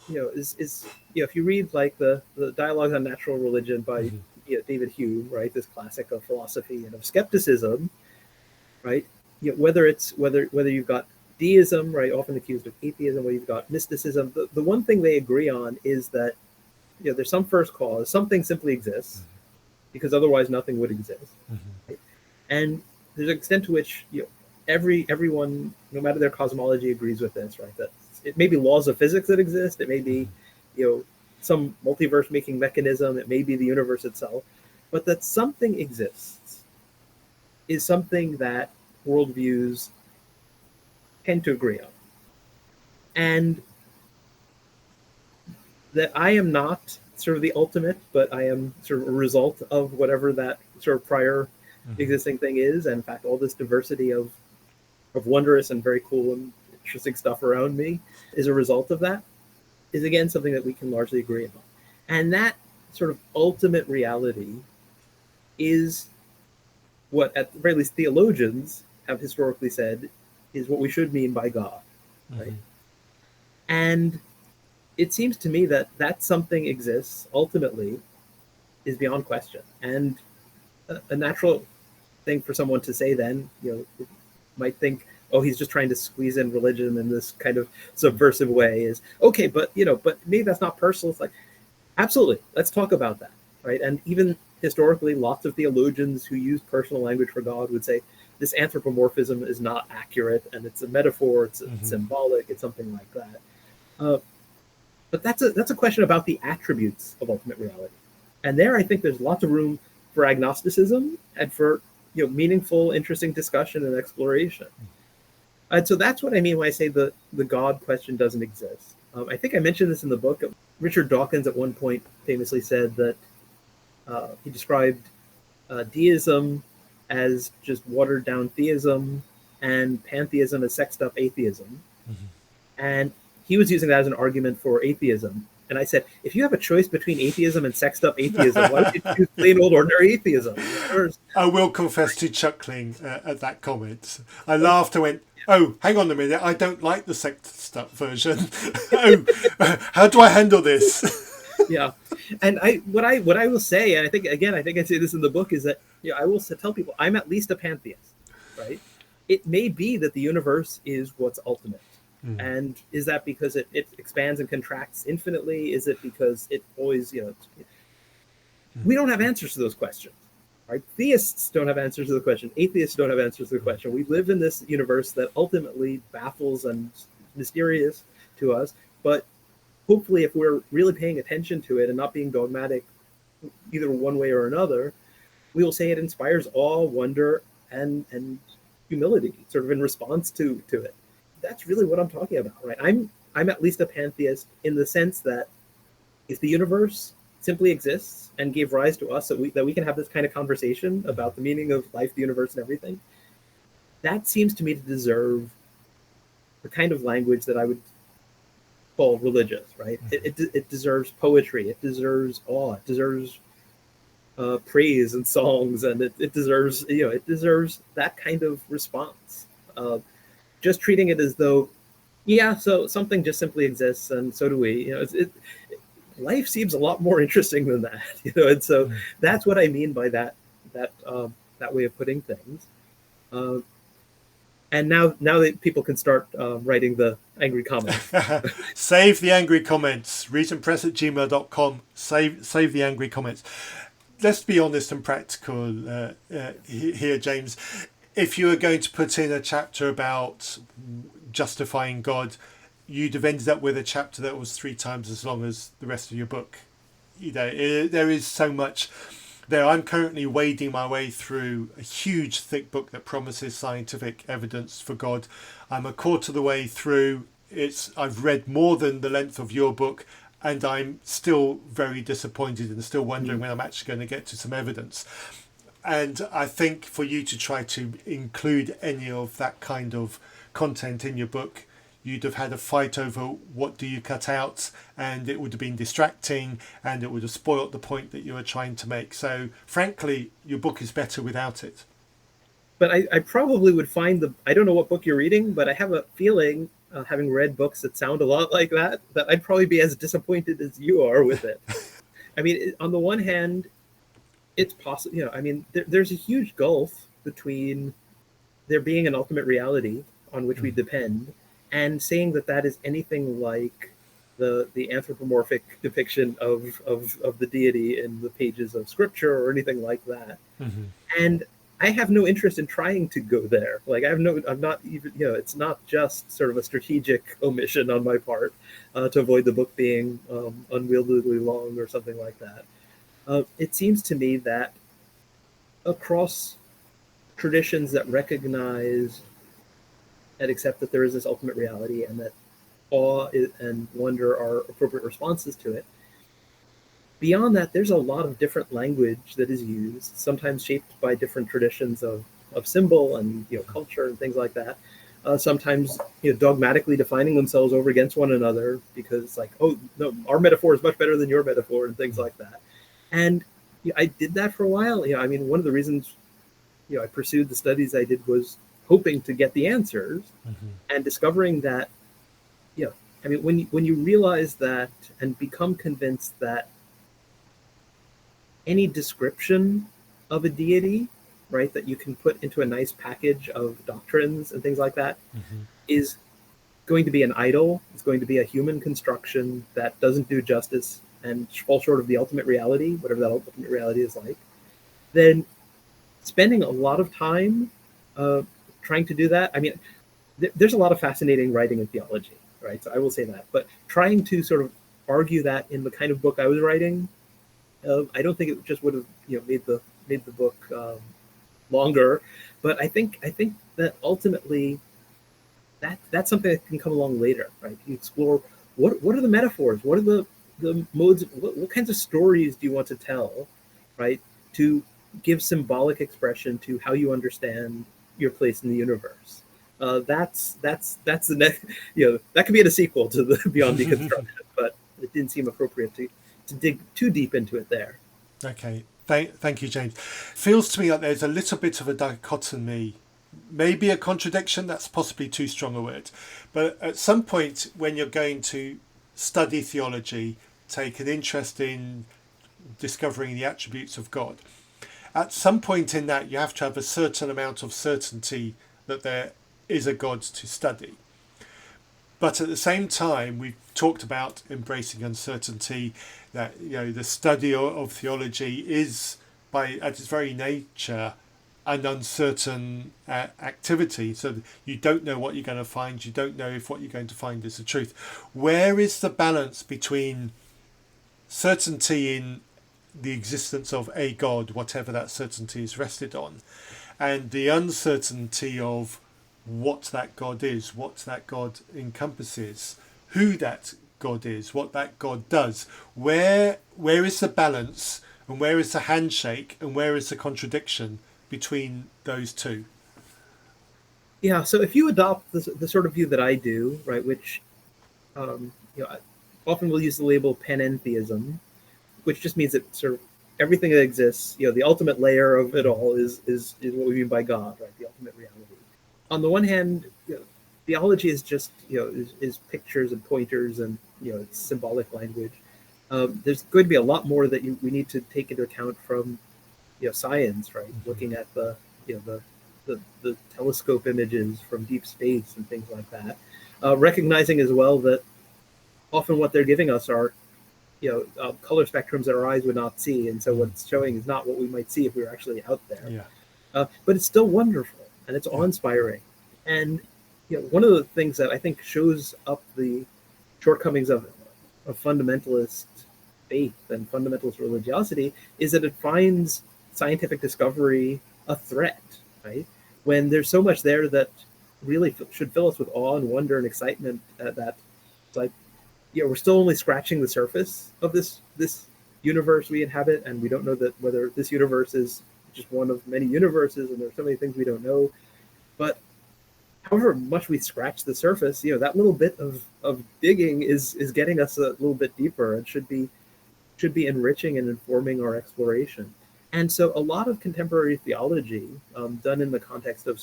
Speaker 2: is if you read like the Dialogues on Natural Religion by David Hume, right, this classic of philosophy and of skepticism, right, whether you've got deism, right, often accused of atheism, whether you've got mysticism, the one thing they agree on is that there's some first cause, something simply exists, because otherwise nothing would exist, right? And there's an extent to which everyone, no matter their cosmology, agrees with this, right? That it may be laws of physics that exist, it may be, some multiverse making mechanism, it may be the universe itself, but that something exists is something that worldviews tend to agree on. And that I am not sort of the ultimate, but I am sort of a result of whatever that sort of prior existing thing is. And in fact, all this diversity of wondrous and very cool and interesting stuff around me is a result of that, is again something that we can largely agree on. And that sort of ultimate reality is what, at the very least, theologians have historically said is what we should mean by God, right? And it seems to me that something exists ultimately is beyond question. And a natural thing for someone to say then, might think, oh, he's just trying to squeeze in religion in this kind of subversive way, is okay, but maybe that's not personal. It's like, absolutely, let's talk about that, right? And even historically, lots of theologians who use personal language for God would say this anthropomorphism is not accurate, and it's a metaphor, it's symbolic, it's something like that. But that's a question about the attributes of ultimate reality, and there I think there's lots of room for agnosticism and for meaningful, interesting discussion and exploration. And so that's what I mean when I say the God question doesn't exist. I think I mentioned this in the book. Richard Dawkins at one point famously said that he described deism as just watered down theism and pantheism as sexed up atheism.
Speaker 1: Mm-hmm.
Speaker 2: And he was using that as an argument for atheism. And I said, if you have a choice between atheism and sexed up atheism, why don't you choose plain old ordinary atheism?
Speaker 1: I will confess to chuckling at that comment. I laughed and went, oh, hang on a minute, I don't like the sexed up version. Oh, how do I handle this?
Speaker 2: Yeah. And what I will say, and I think I say this in the book, is that I will tell people I'm at least a pantheist, right? It may be that the universe is what's ultimate. And is that because it expands and contracts infinitely? Is it because it always, we don't have answers to those questions, right? Theists don't have answers to the question. Atheists don't have answers to the question. We live in this universe that ultimately baffles and mysterious to us. But hopefully, if we're really paying attention to it and not being dogmatic either one way or another, we will say it inspires awe, wonder, and humility, sort of in response to it. That's really what I'm talking about, right? I'm at least a pantheist in the sense that if the universe simply exists and gave rise to us, that we can have this kind of conversation about the meaning of life, the universe, and everything, that seems to me to deserve the kind of language that I would call religious, right? It deserves poetry, it deserves awe, it deserves praise and songs, and it deserves that kind of response. Just treating it as though, so something just simply exists, and so do we. Life seems a lot more interesting than that, And so that's what I mean by that way of putting things. And now that people can start writing the angry comments.
Speaker 1: Save the angry comments. Reasonpress@gmail.com. Save the angry comments. Let's be honest and practical here, James. If you were going to put in a chapter about justifying God, you'd have ended up with a chapter that was 3 times as long as the rest of your book. There is so much there. I'm currently wading my way through a huge, thick book that promises scientific evidence for God. I'm a quarter of the way through. I've read more than the length of your book, and I'm still very disappointed and still wondering when I'm actually going to get to some evidence. And I think for you to try to include any of that kind of content in your book, you'd have had a fight over what do you cut out, and it would have been distracting, and it would have spoilt the point that you were trying to make. So frankly, your book is better without it.
Speaker 2: But I probably would find I don't know what book you're reading, but I have a feeling, having read books that sound a lot like that I'd probably be as disappointed as you are with it. I mean, on the one hand, it's possible, there's a huge gulf between there being an ultimate reality on which we depend and saying that is anything like the anthropomorphic depiction of the deity in the pages of scripture or anything like that. And I have no interest in trying to go there. Like I'm not even, it's not just sort of a strategic omission on my part to avoid the book being unwieldily long or something like that. It seems to me that across traditions that recognize and accept that there is this ultimate reality and that awe and wonder are appropriate responses to it, beyond that, there's a lot of different language that is used, sometimes shaped by different traditions of symbol and culture and things like that. Sometimes dogmatically defining themselves over against one another because it's like, oh no, our metaphor is much better than your metaphor and things like that. And I did that for a while. One of the reasons I pursued the studies I did was hoping to get the answers, and discovering that when you realize that and become convinced that any description of a deity, right, that you can put into a nice package of doctrines and things like that, is going to be an idol. It's going to be a human construction that doesn't do justice and fall short of the ultimate reality, whatever that ultimate reality is like. Then spending a lot of time trying to do that. There's a lot of fascinating writing in theology, right? So I will say that. But trying to sort of argue that in the kind of book I was writing, I don't think it just would have made the book longer. But I think that ultimately that's something that can come along later, right? You explore what are the metaphors? What are the modes? What kinds of stories do you want to tell, right? To give symbolic expression to how you understand your place in the universe. That's the next. That could be in a sequel to the Beyond Deconstruction, but it didn't seem appropriate to dig too deep into it there.
Speaker 1: Okay, thank you, James. Feels to me like there's a little bit of a dichotomy, maybe a contradiction. That's possibly too strong a word, but at some point when you're going to study theology, take an interest in discovering the attributes of God, at some point in that you have to have a certain amount of certainty that there is a God to study. But at the same time, we've talked about embracing uncertainty, that the study of theology is, by at its very nature, an uncertain activity. So you don't know what you're going to find. You don't know if what you're going to find is the truth. Where is the balance between certainty in the existence of a God, whatever that certainty is rested on, and the uncertainty of what that God is, what that God encompasses, who that God is, what that God does? Where is the balance, and where is the handshake, and where is the contradiction between those two?
Speaker 2: Yeah. So if you adopt the sort of view that I do, right, which often we'll use the label panentheism, which just means that sort of everything that exists, the ultimate layer of it all is what we mean by God, right? The ultimate reality. On the one hand, theology is just is pictures and pointers and it's symbolic language. There's going to be a lot more that we need to take into account from science, right? Mm-hmm. Looking at the telescope images from deep space and things like that. Recognizing as well that often what they're giving us are color spectrums that our eyes would not see, and so what it's showing is not what we might see if we were actually out there.
Speaker 1: Yeah.
Speaker 2: But it's still wonderful and it's awe-inspiring. And one of the things that I think shows up the shortcomings of fundamentalist faith and fundamentalist religiosity is that it finds scientific discovery a threat, right? When there's so much there that really should fill us with awe and wonder and excitement that it's like, we're still only scratching the surface of this universe we inhabit, and we don't know that whether this universe is just one of many universes, and there's so many things we don't know. But however much we scratch the surface, that little bit of digging is getting us a little bit deeper and should be enriching and informing our exploration. And so a lot of contemporary theology, done in the context of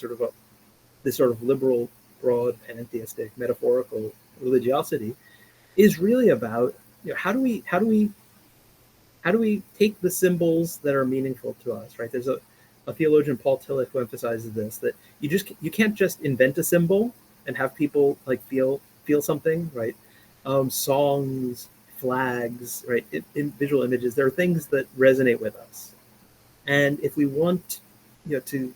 Speaker 2: this sort of liberal, broad, pantheistic, metaphorical religiosity, is really about how do we take the symbols that are meaningful to us, right? There's a theologian, Paul Tillich, who emphasizes this, that you can't just invent a symbol and have people like feel something, right? Songs, flags, right? In visual images, there are things that resonate with us, and if we want to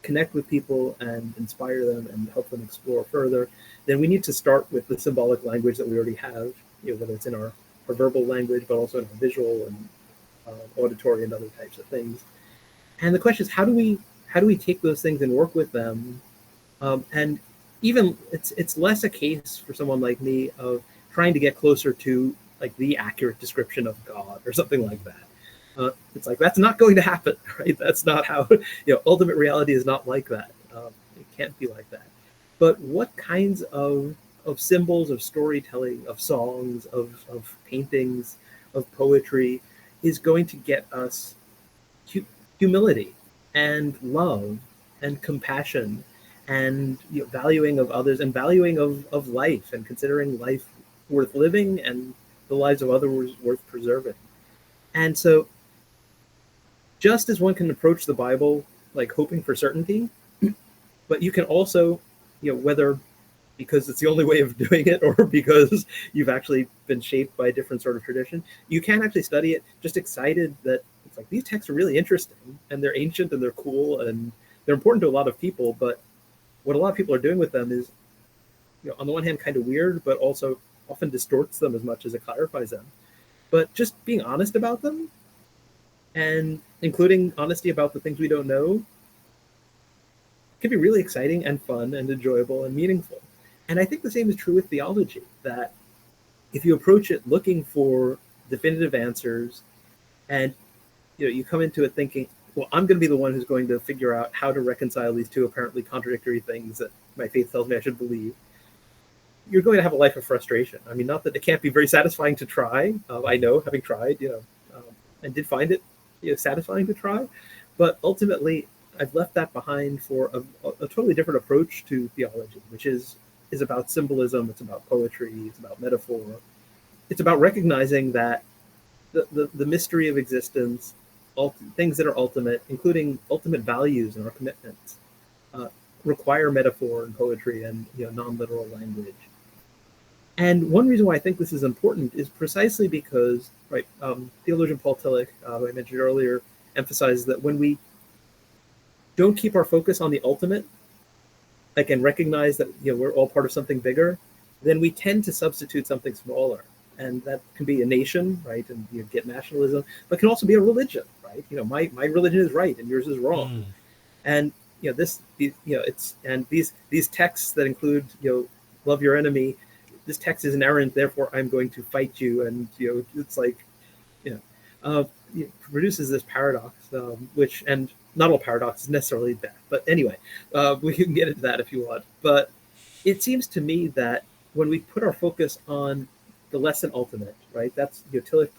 Speaker 2: connect with people and inspire them and help them explore further, then we need to start with the symbolic language that we already have, whether it's in our verbal language, but also in our visual and auditory and other types of things. And the question is, how do we take those things and work with them? And even it's less a case for someone like me of trying to get closer to like the accurate description of God or something like that. It's like, that's not going to happen, right? That's not how, ultimate reality is not like that. It can't be like that. But what kinds of symbols, of storytelling, of songs, of paintings, of poetry is going to get us humility and love and compassion and valuing of others and valuing of life and considering life worth living and the lives of others worth preserving. And so just as one can approach the Bible like hoping for certainty, but you can also, whether because it's the only way of doing it or because you've actually been shaped by a different sort of tradition, you can actually study it just excited that it's like, these texts are really interesting and they're ancient and they're cool and they're important to a lot of people, but what a lot of people are doing with them is, on the one hand, kind of weird, but also often distorts them as much as it clarifies them. But just being honest about them, and including honesty about the things we don't know, can be really exciting and fun and enjoyable and meaningful. And I think the same is true with theology, that if you approach it looking for definitive answers, and you come into it thinking, well, I'm going to be the one who's going to figure out how to reconcile these two apparently contradictory things that my faith tells me I should believe, you're going to have a life of frustration. I mean, not that it can't be very satisfying to try. I know, having tried, and did find it satisfying to try, but ultimately I've left that behind for a totally different approach to theology, which is about symbolism, it's about poetry, it's about metaphor, it's about recognizing that the mystery of existence, things that are ultimate, including ultimate values and our commitments, require metaphor and poetry and non-literal language. And one reason why I think this is important is precisely because, right, theologian Paul Tillich, who I mentioned earlier, emphasizes that when we don't keep our focus on the ultimate, and recognize that we're all part of something bigger, then we tend to substitute something smaller, and that can be a nation, right, and you get nationalism, but can also be a religion, right? My religion is right and yours is wrong, and these texts that include love your enemy. This text is inerrant, therefore I'm going to fight you, and it's like produces this paradox, which, and not all paradox is necessarily bad, but anyway, we can get into that if you want. But it seems to me that when we put our focus on the less than ultimate, right? That's Tillich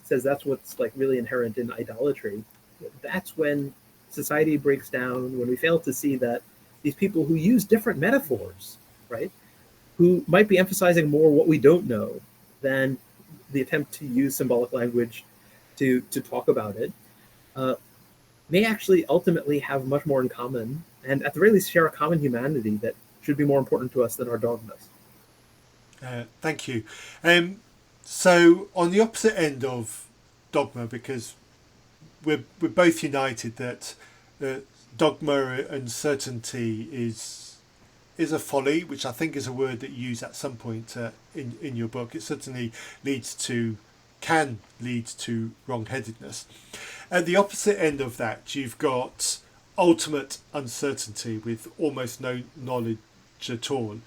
Speaker 2: says that's what's really inherent in idolatry. That's when society breaks down, when we fail to see that these people who use different metaphors, right, who might be emphasizing more what we don't know than the attempt to use symbolic language to talk about it, may actually ultimately have much more in common, and at the very least share a common humanity that should be more important to us than our dogmas.
Speaker 1: Thank you. So on the opposite end of dogma, because we're both united that dogma and certainty is a folly, which I think is a word that you use at some point in your book. It certainly can lead to wrong-headedness. At the opposite end of that, you've got ultimate uncertainty with almost no knowledge at all.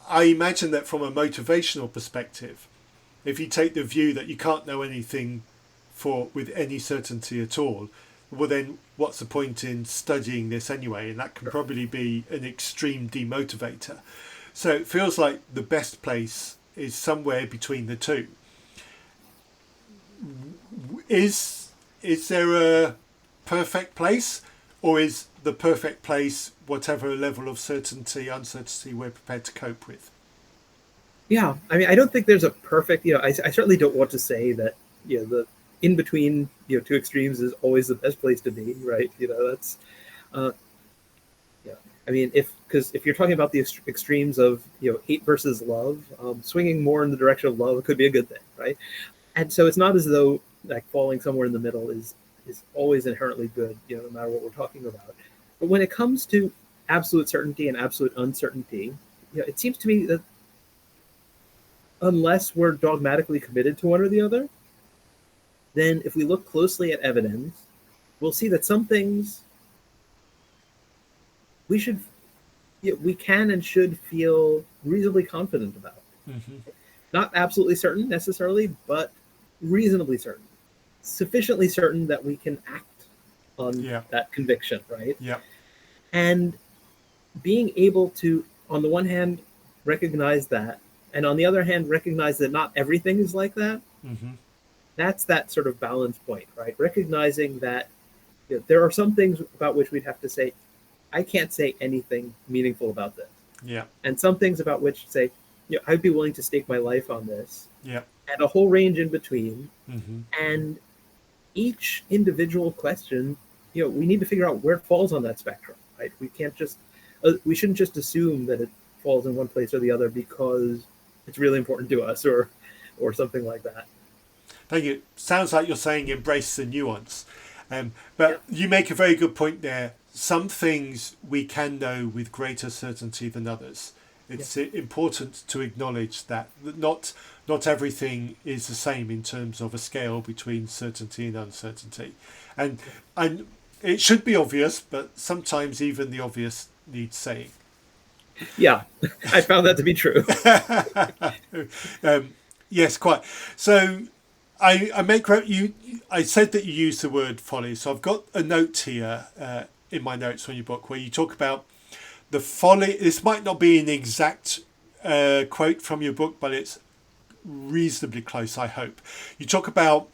Speaker 1: I imagine that from a motivational perspective, if you take the view that you can't know anything with any certainty at all, well then what's the point in studying this anyway? And that can probably be an extreme demotivator. So it feels like the best place is somewhere between the two. Is there a perfect place, or is the perfect place whatever level of uncertainty we're prepared to cope with?
Speaker 2: Yeah, I mean, I don't think there's a perfect, I certainly don't want to say that, the in between, two extremes is always the best place to be, right? That's, yeah. I mean, if you're talking about the extremes of, hate versus love, swinging more in the direction of love could be a good thing, right? And so it's not as though falling somewhere in the middle is always inherently good, no matter what we're talking about. But when it comes to absolute certainty and absolute uncertainty, it seems to me that unless we're dogmatically committed to one or the other, then if we look closely at evidence, we'll see that some things we can and should feel reasonably confident about. Mm-hmm. Not absolutely certain necessarily, but reasonably certain. Sufficiently certain that we can act on that conviction, right?
Speaker 1: Yeah.
Speaker 2: And being able to, on the one hand, recognize that, and on the other hand, recognize that not everything is like that. Mm-hmm. That's that sort of balance point, right? Recognizing that there are some things about which we'd have to say, I can't say anything meaningful about this.
Speaker 1: Yeah.
Speaker 2: And some things about which say, I'd be willing to stake my life on this.
Speaker 1: Yeah.
Speaker 2: And a whole range in between.
Speaker 1: Mm-hmm.
Speaker 2: And each individual question, we need to figure out where it falls on that spectrum, right? We can't just, we shouldn't just assume that it falls in one place or the other because it's really important to us or something like that.
Speaker 1: Thank you. Sounds like you're saying embrace the nuance. But you make a very good point there. Some things we can know with greater certainty than others. It's important to acknowledge that not everything is the same in terms of a scale between certainty and uncertainty. And it should be obvious, but sometimes even the obvious needs saying.
Speaker 2: Yeah, I found that to be true.
Speaker 1: Yes, quite. So I make you. I said that you use the word folly. So I've got a note here in my notes on your book where you talk about the folly. This might not be an exact quote from your book, but it's reasonably close, I hope. You talk about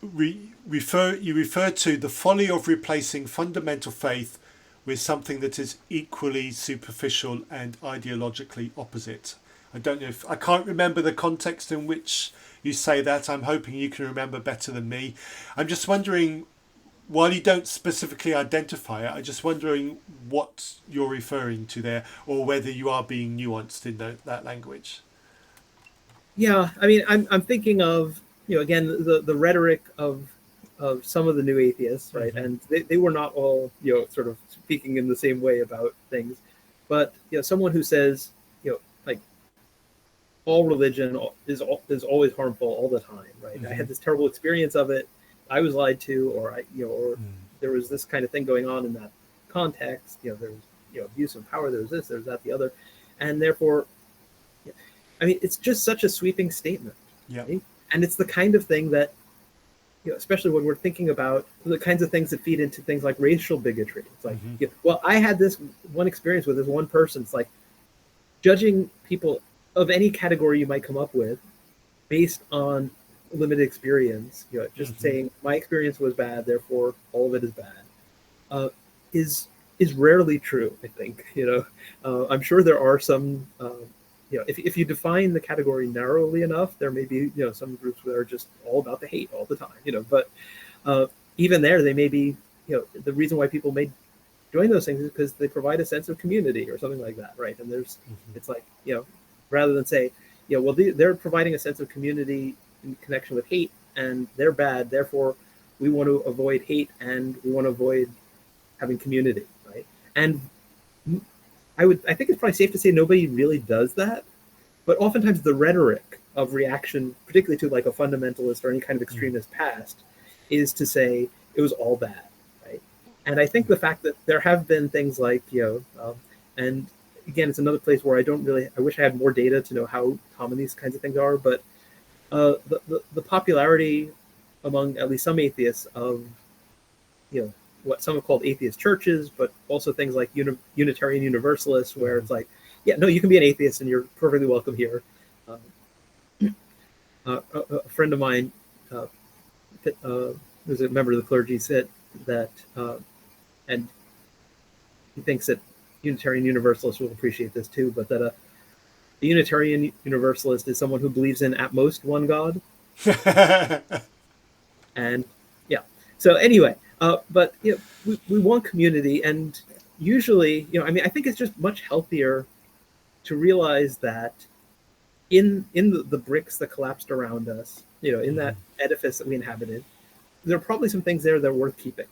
Speaker 1: you refer to the folly of replacing fundamental faith with something that is equally superficial and ideologically opposite. I don't know if I can't remember the context in which you say that. I'm hoping you can remember better than me. I'm just wondering, while you don't specifically identify it, I'm just wondering what you're referring to there, or whether you are being nuanced in that language.
Speaker 2: Yeah, I mean, I'm thinking of, again, the rhetoric of some of the new atheists, right?
Speaker 1: Mm-hmm.
Speaker 2: And they were not all, sort of speaking in the same way about things, but someone who says, like, all religion is always harmful all the time, right?
Speaker 1: Mm-hmm.
Speaker 2: I had this terrible experience of it. I was lied to, or there was this kind of thing going on in that context. There was abuse of power. There was this. There was that. The other, and therefore, I mean, it's just such a sweeping statement.
Speaker 1: Yeah.
Speaker 2: Right? And it's the kind of thing that, especially when we're thinking about the kinds of things that feed into things like racial bigotry. It's like, well, I had this one experience with this one person. It's like judging people of any category you might come up with based on limited experience, just saying my experience was bad, therefore all of it is bad, is rarely true. I think, I'm sure there are some, if you define the category narrowly enough, there may be, some groups that are just all about the hate all the time, but even there, they may be, the reason why people may join those things is because they provide a sense of community or something like that, right? And there's, it's like, rather than say, well, they're providing a sense of community in connection with hate, and they're bad, therefore we want to avoid hate and we want to avoid having community, right? And I think it's probably safe to say nobody really does that, but oftentimes the rhetoric of reaction, particularly to like a fundamentalist or any kind of extremist past, is to say it was all bad, right? And I think the fact that there have been things like, and again, it's another place where I wish I had more data to know how common these kinds of things are, but the popularity among at least some atheists of, what some have called atheist churches, but also things like Unitarian Universalists, where it's like, yeah, no, you can be an atheist and you're perfectly welcome here. A friend of mine, who's a member of the clergy, said that, and he thinks that Unitarian Universalists will appreciate this too, but that a Unitarian Universalist is someone who believes in at most one God. And yeah, so anyway, but we want community, and usually, I mean, I think it's just much healthier to realize that in the bricks that collapsed around us, in that edifice that we inhabited, there are probably some things there that are worth keeping,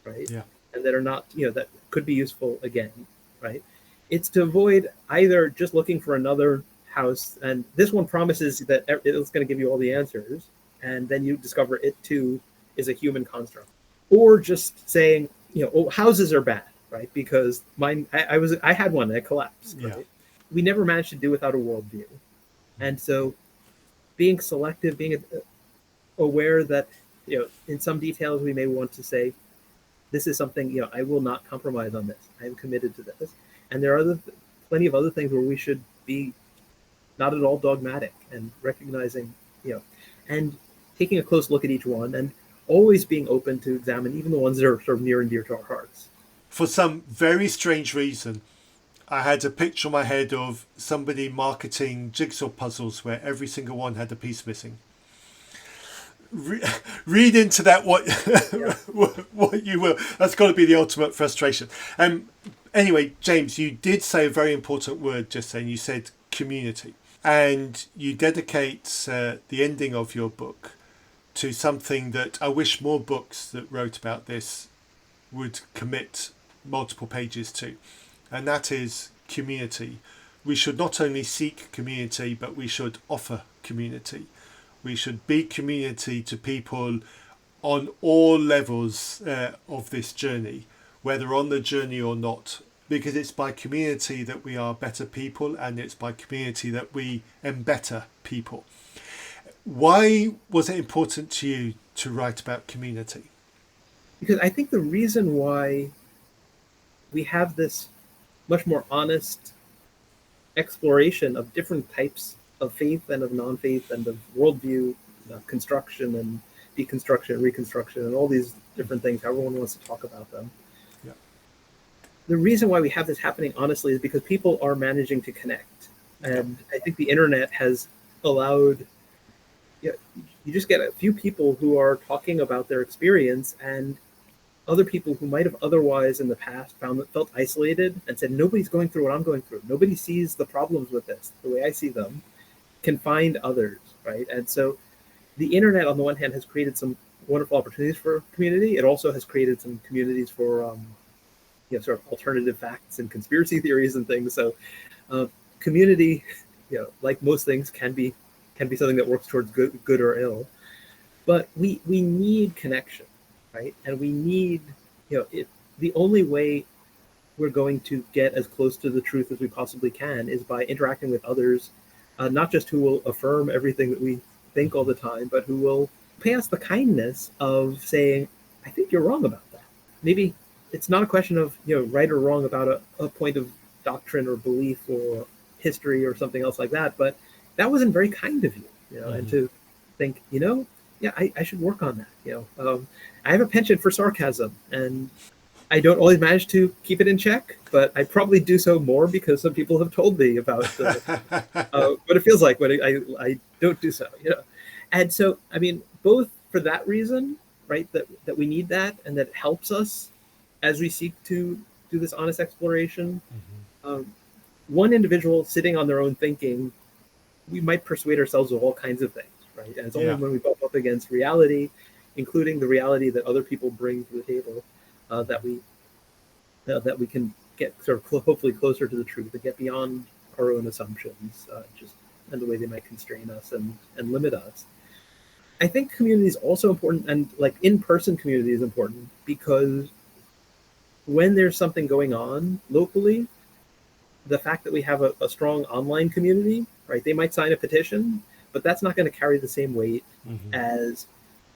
Speaker 2: right? Yeah. And that are not, that could be useful again, right? It's to avoid either just looking for another house, and this one promises that it's going to give you all the answers, and then you discover it too is a human construct, or just saying, oh, houses are bad, right? Because I had one that collapsed. Right? Yeah. We never managed to do without a worldview, and so being selective, being aware that in some details we may want to say, this is something I will not compromise on this. I am committed to this, and there are plenty of other things where we should be not at all dogmatic and recognizing, and taking a close look at each one, and always being open to examine even the ones that are sort of near and dear to our hearts.
Speaker 1: For some very strange reason, I had a picture in my head of somebody marketing jigsaw puzzles where every single one had a piece missing. Read into that what what you will. That's got to be the ultimate frustration. Anyway, James, you did say a very important word just then. You said community, and you dedicate the ending of your book to something that I wish more books that wrote about this would commit multiple pages to, and that is community. We should not only seek community, but we should offer community. We should be community to people on all levels of this journey, whether on the journey or not. because it's by community that we are better people, and it's by community that we better people. Why was it important to you to write about community?
Speaker 2: Because I think the reason why we have this much more honest exploration of different types of faith and of non-faith and of worldview, construction and deconstruction, reconstruction, and all these different things, however one wants to talk about them.
Speaker 1: Yeah.
Speaker 2: The reason why we have this happening, honestly, is because people are managing to connect. And I think the internet has allowed, you just get a few people who are talking about their experience, and other people who might have otherwise in the past felt isolated and said, nobody's going through what I'm going through. Nobody sees the problems with this the way I see them, can find others, right? And so the internet, on the one hand, has created some wonderful opportunities for community. It also has created some communities for, sort of alternative facts and conspiracy theories and things. So community, like most things, can be something that works towards good or ill. But we need connection. Right, and we need, the only way we're going to get as close to the truth as we possibly can is by interacting with others, not just who will affirm everything that we think all the time, but who will pay us the kindness of saying, I think you're wrong about that. Maybe it's not a question of, right or wrong about a point of doctrine or belief or history or something else like that, but that wasn't very kind of you, and to think, I should work on that. I have a penchant for sarcasm, and I don't always manage to keep it in check, but I probably do so more because some people have told me about what it feels like when I don't do so. And so, I mean, both for that reason, right, that we need that, and that it helps us as we seek to do this honest exploration. One individual sitting on their own thinking, we might persuade ourselves of all kinds of things. Right, and it's only when we bump up against reality, including the reality that other people bring to the table, that we can get sort of hopefully closer to the truth and get beyond our own assumptions, and the way they might constrain us and limit us. I think community is also important, and like in-person community is important, because when there's something going on locally, the fact that we have a strong online community, right? They might sign a petition, but that's not going to carry the same weight as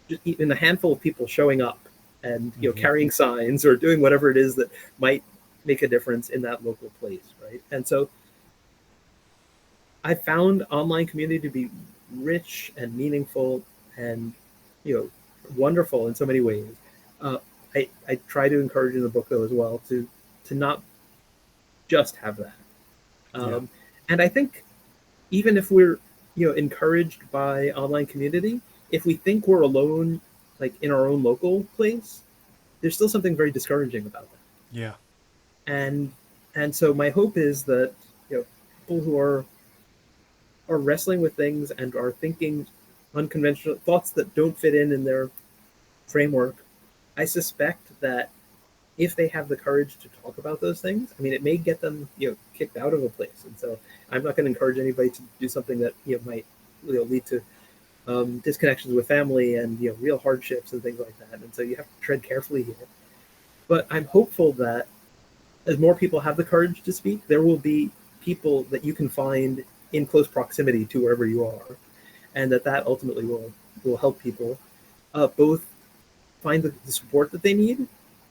Speaker 2: just even a handful of people showing up and carrying signs or doing whatever it is that might make a difference in that local place, right? And so I found online community to be rich and meaningful and wonderful in so many ways. I try to encourage in the book, though, as well, to not just have that. And I think even if we're encouraged by online community, if we think we're alone, like in our own local place, there's still something very discouraging about that.
Speaker 1: Yeah.
Speaker 2: And so my hope is that people who are wrestling with things and are thinking unconventional thoughts that don't fit in their framework, I suspect that if they have the courage to talk about those things, I mean, it may get them, kicked out of a place. And so I'm not going to encourage anybody to do something that, might lead to disconnections with family and, real hardships and things like that. And so you have to tread carefully here. But I'm hopeful that as more people have the courage to speak, there will be people that you can find in close proximity to wherever you are. And that ultimately will help people both find the support that they need,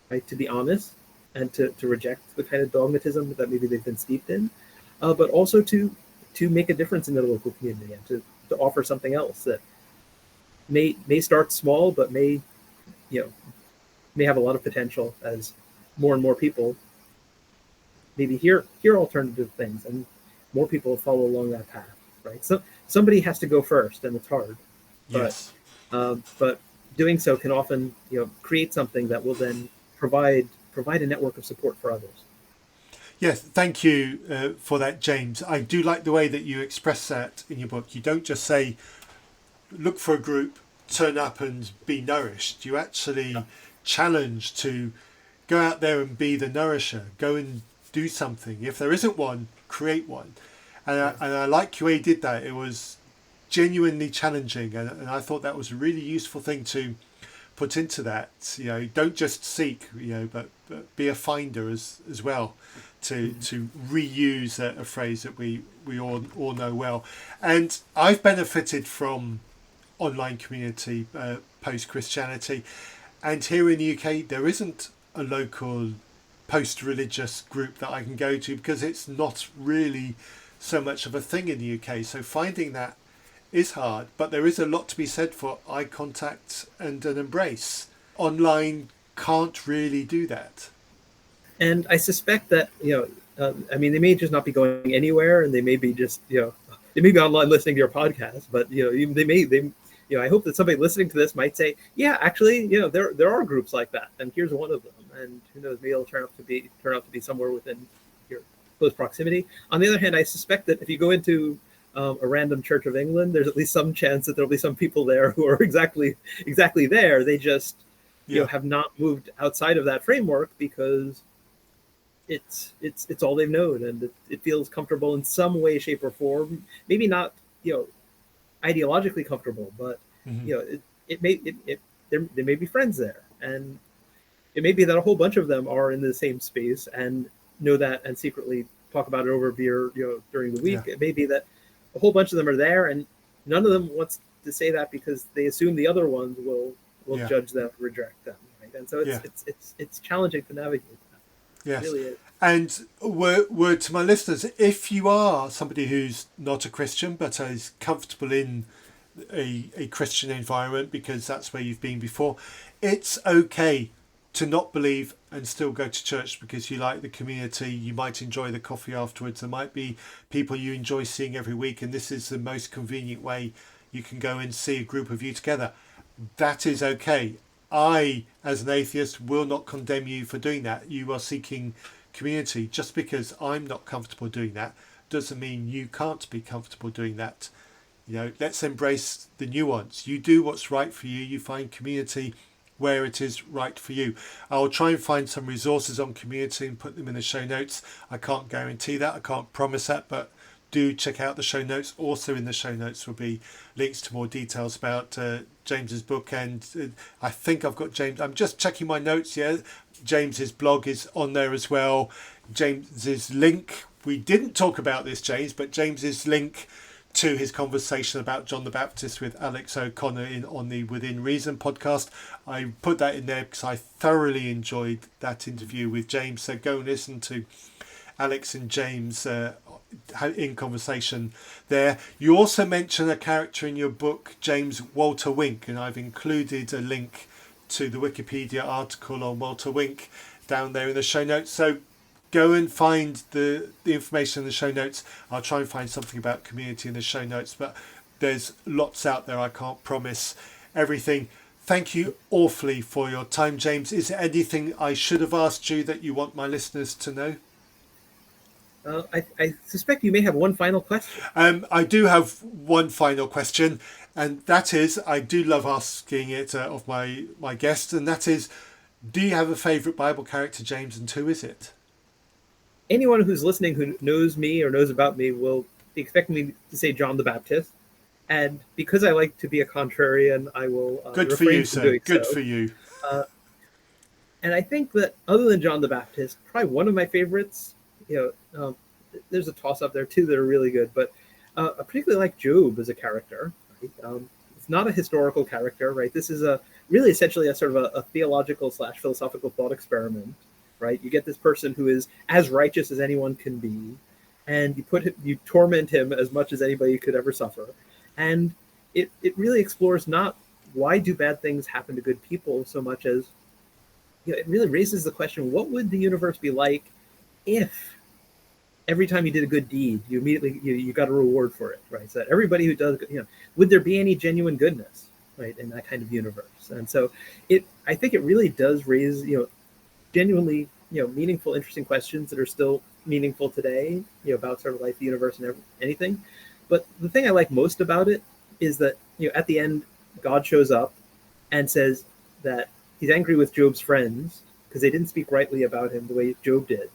Speaker 2: right, to be honest and to reject the kind of dogmatism that maybe they've been steeped in, but also to make a difference in their local community and to offer something else that may start small, but may have a lot of potential as more and more people maybe hear alternative things and more people follow along that path, right? So somebody has to go first, and it's hard.
Speaker 1: Yes.
Speaker 2: But doing so can often create something that will then provide a network of support for others.
Speaker 1: Yes, thank you for that, James. I do like the way that you express that in your book. You don't just say, look for a group, turn up and be nourished. You actually challenge to go out there and be the nourisher. Go and do something. If there isn't one, create one. And I like the way you did that. It was genuinely challenging, and I thought that was a really useful thing to put into that. Don't just seek, but be a finder as well, to reuse a phrase that we all know well. And I've benefited from online community post-Christianity, and here in the UK there isn't a local post-religious group that I can go to, because it's not really so much of a thing in the UK. So finding that is hard, but there is a lot to be said for eye contact and an embrace. Online can't really do that. And
Speaker 2: I suspect that, they may just not be going anywhere, and they may be just, they may be online listening to your podcast, but, I hope that somebody listening to this might say, yeah, actually, there are groups like that, and here's one of them. And who knows, maybe it'll turn out to be somewhere within your close proximity. On the other hand, I suspect that if you go into a random Church of England, there's at least some chance that there'll be some people there who are exactly there. They just have not moved outside of that framework, because it's all they've known, and it feels comfortable in some way, shape, or form. Maybe not ideologically comfortable, but there may be friends there, and it may be that a whole bunch of them are in the same space and know that, and secretly talk about it over beer during the week. It may be that a whole bunch of them are there, and none of them wants to say that because they assume the other ones will judge them, reject them, right? And so it's challenging to navigate that.
Speaker 1: Yes.
Speaker 2: It really is.
Speaker 1: And word to my listeners, if you are somebody who's not a Christian but is comfortable in a Christian environment because that's where you've been before, it's okay to not believe and still go to church because you like the community. You might enjoy the coffee afterwards. There might be people you enjoy seeing every week, and this is the most convenient way you can go and see a group of you together. That is okay. I, as an atheist, will not condemn you for doing that. You are seeking community. Just because I'm not comfortable doing that doesn't mean you can't be comfortable doing that. Let's embrace the nuance. You do what's right for you. You find community where it is right for you. I'll try and find some resources on community and put them in the show notes. I can't guarantee that. I can't promise that, but do check out the show notes. Also in the show notes will be links to more details about James's book, and I think I've got James. I'm just checking my notes. Yeah, James's blog is on there as well. James's link. We didn't talk about this, James, but James's link to his conversation about John the Baptist with Alex O'Connor on the Within Reason podcast. I put that in there because I thoroughly enjoyed that interview with James. So go and listen to Alex and James in conversation there. You also mention a character in your book, James Walter Wink, and I've included a link to the Wikipedia article on Walter Wink down there in the show notes. So go and find the information in the show notes. I'll try and find something about community in the show notes, but there's lots out there. I can't promise everything. Thank you awfully for your time, James. Is there anything I should have asked you that you want my listeners to know?
Speaker 2: I suspect you may have one final question.
Speaker 1: I do have one final question, and that is, I do love asking it of my guests, and that is, do you have a favourite Bible character, James, and who is it?
Speaker 2: Anyone who's listening who knows me or knows about me will expect me to say John the Baptist. And because I like to be a contrarian, I will
Speaker 1: Good for you, sir. Good for you.
Speaker 2: And I think that other than John the Baptist, probably one of my favorites, there's a toss-up there too that are really good, but I particularly like Job as a character. Right? It's not a historical character, right? This is really essentially a sort of a theological / philosophical thought experiment. Right, you get this person who is as righteous as anyone can be, and you torment him as much as anybody could ever suffer, and it really explores not why do bad things happen to good people so much as it really raises the question: what would the universe be like if every time you did a good deed, you immediately you got a reward for it? Right, so that everybody who does, would there be any genuine goodness, right, in that kind of universe? And so I think it really does raise genuinely meaningful, interesting questions that are still meaningful today, about sort of life, the universe, and anything. But the thing I like most about it is that at the end, God shows up and says that he's angry with Job's friends because they didn't speak rightly about him the way Job did.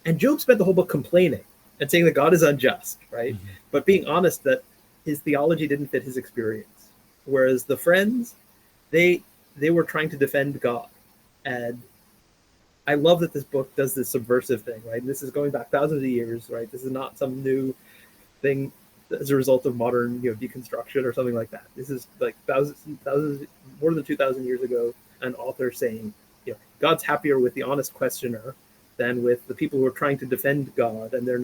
Speaker 2: And Job spent the whole book complaining and saying that God is unjust, right? Mm-hmm. But being honest that his theology didn't fit his experience. Whereas the friends, they they were trying to defend God. And I love that this book does this subversive thing, right? And this is going back thousands of years, right? This is not some new thing as a result of modern, deconstruction or something like that. This is like thousands, more than 2,000 years ago, an author saying, God's happier with the honest questioner than with the people who are trying to defend God and their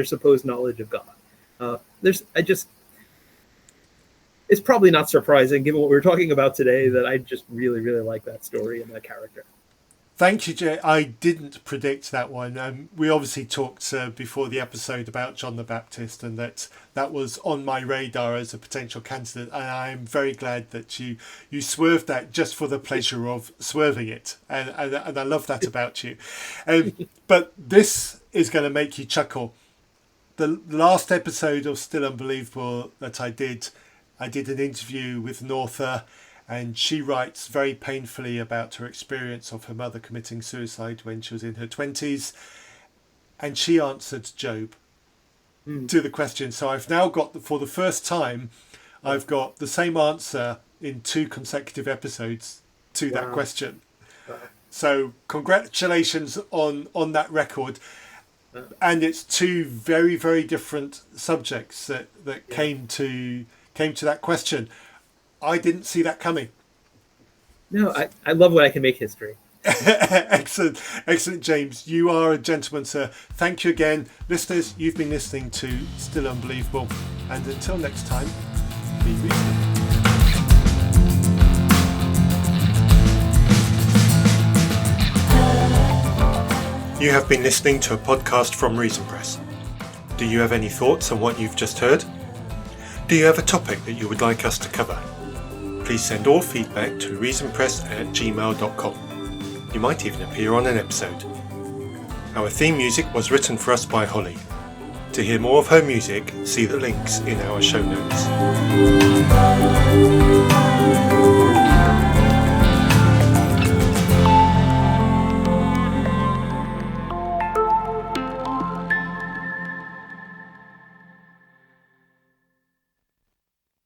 Speaker 2: supposed knowledge of God. It's probably not surprising, given what we were talking about today, that I just really, really like that story and that character.
Speaker 1: Thank you, Jay. I didn't predict that one. We obviously talked before the episode about John the Baptist, and that was on my radar as a potential candidate. And I'm very glad that you swerved that just for the pleasure of swerving it. And I love that about you. But this is going to make you chuckle. The last episode of Still Unbelievable that I did an interview with an author, and she writes very painfully about her experience of her mother committing suicide when she was in her 20s. And she answered Job to the question. So I've now got, for the first time, I've got the same answer in 2 consecutive episodes to that question. So congratulations on that record. And it's 2 very, very different subjects that came to that question. I didn't see that coming.
Speaker 2: No, I love when I can make history.
Speaker 1: Excellent, James. You are a gentleman, sir. Thank you again. Listeners, you've been listening to Still Unbelievable. And until next time, be reasonable. You have been listening to a podcast from Reason Press. Do you have any thoughts on what you've just heard? Do you have a topic that you would like us to cover? Please send all feedback to reasonpress@gmail.com. You might even appear on an episode. Our theme music was written for us by Holly. To hear more of her music, see the links in our show notes.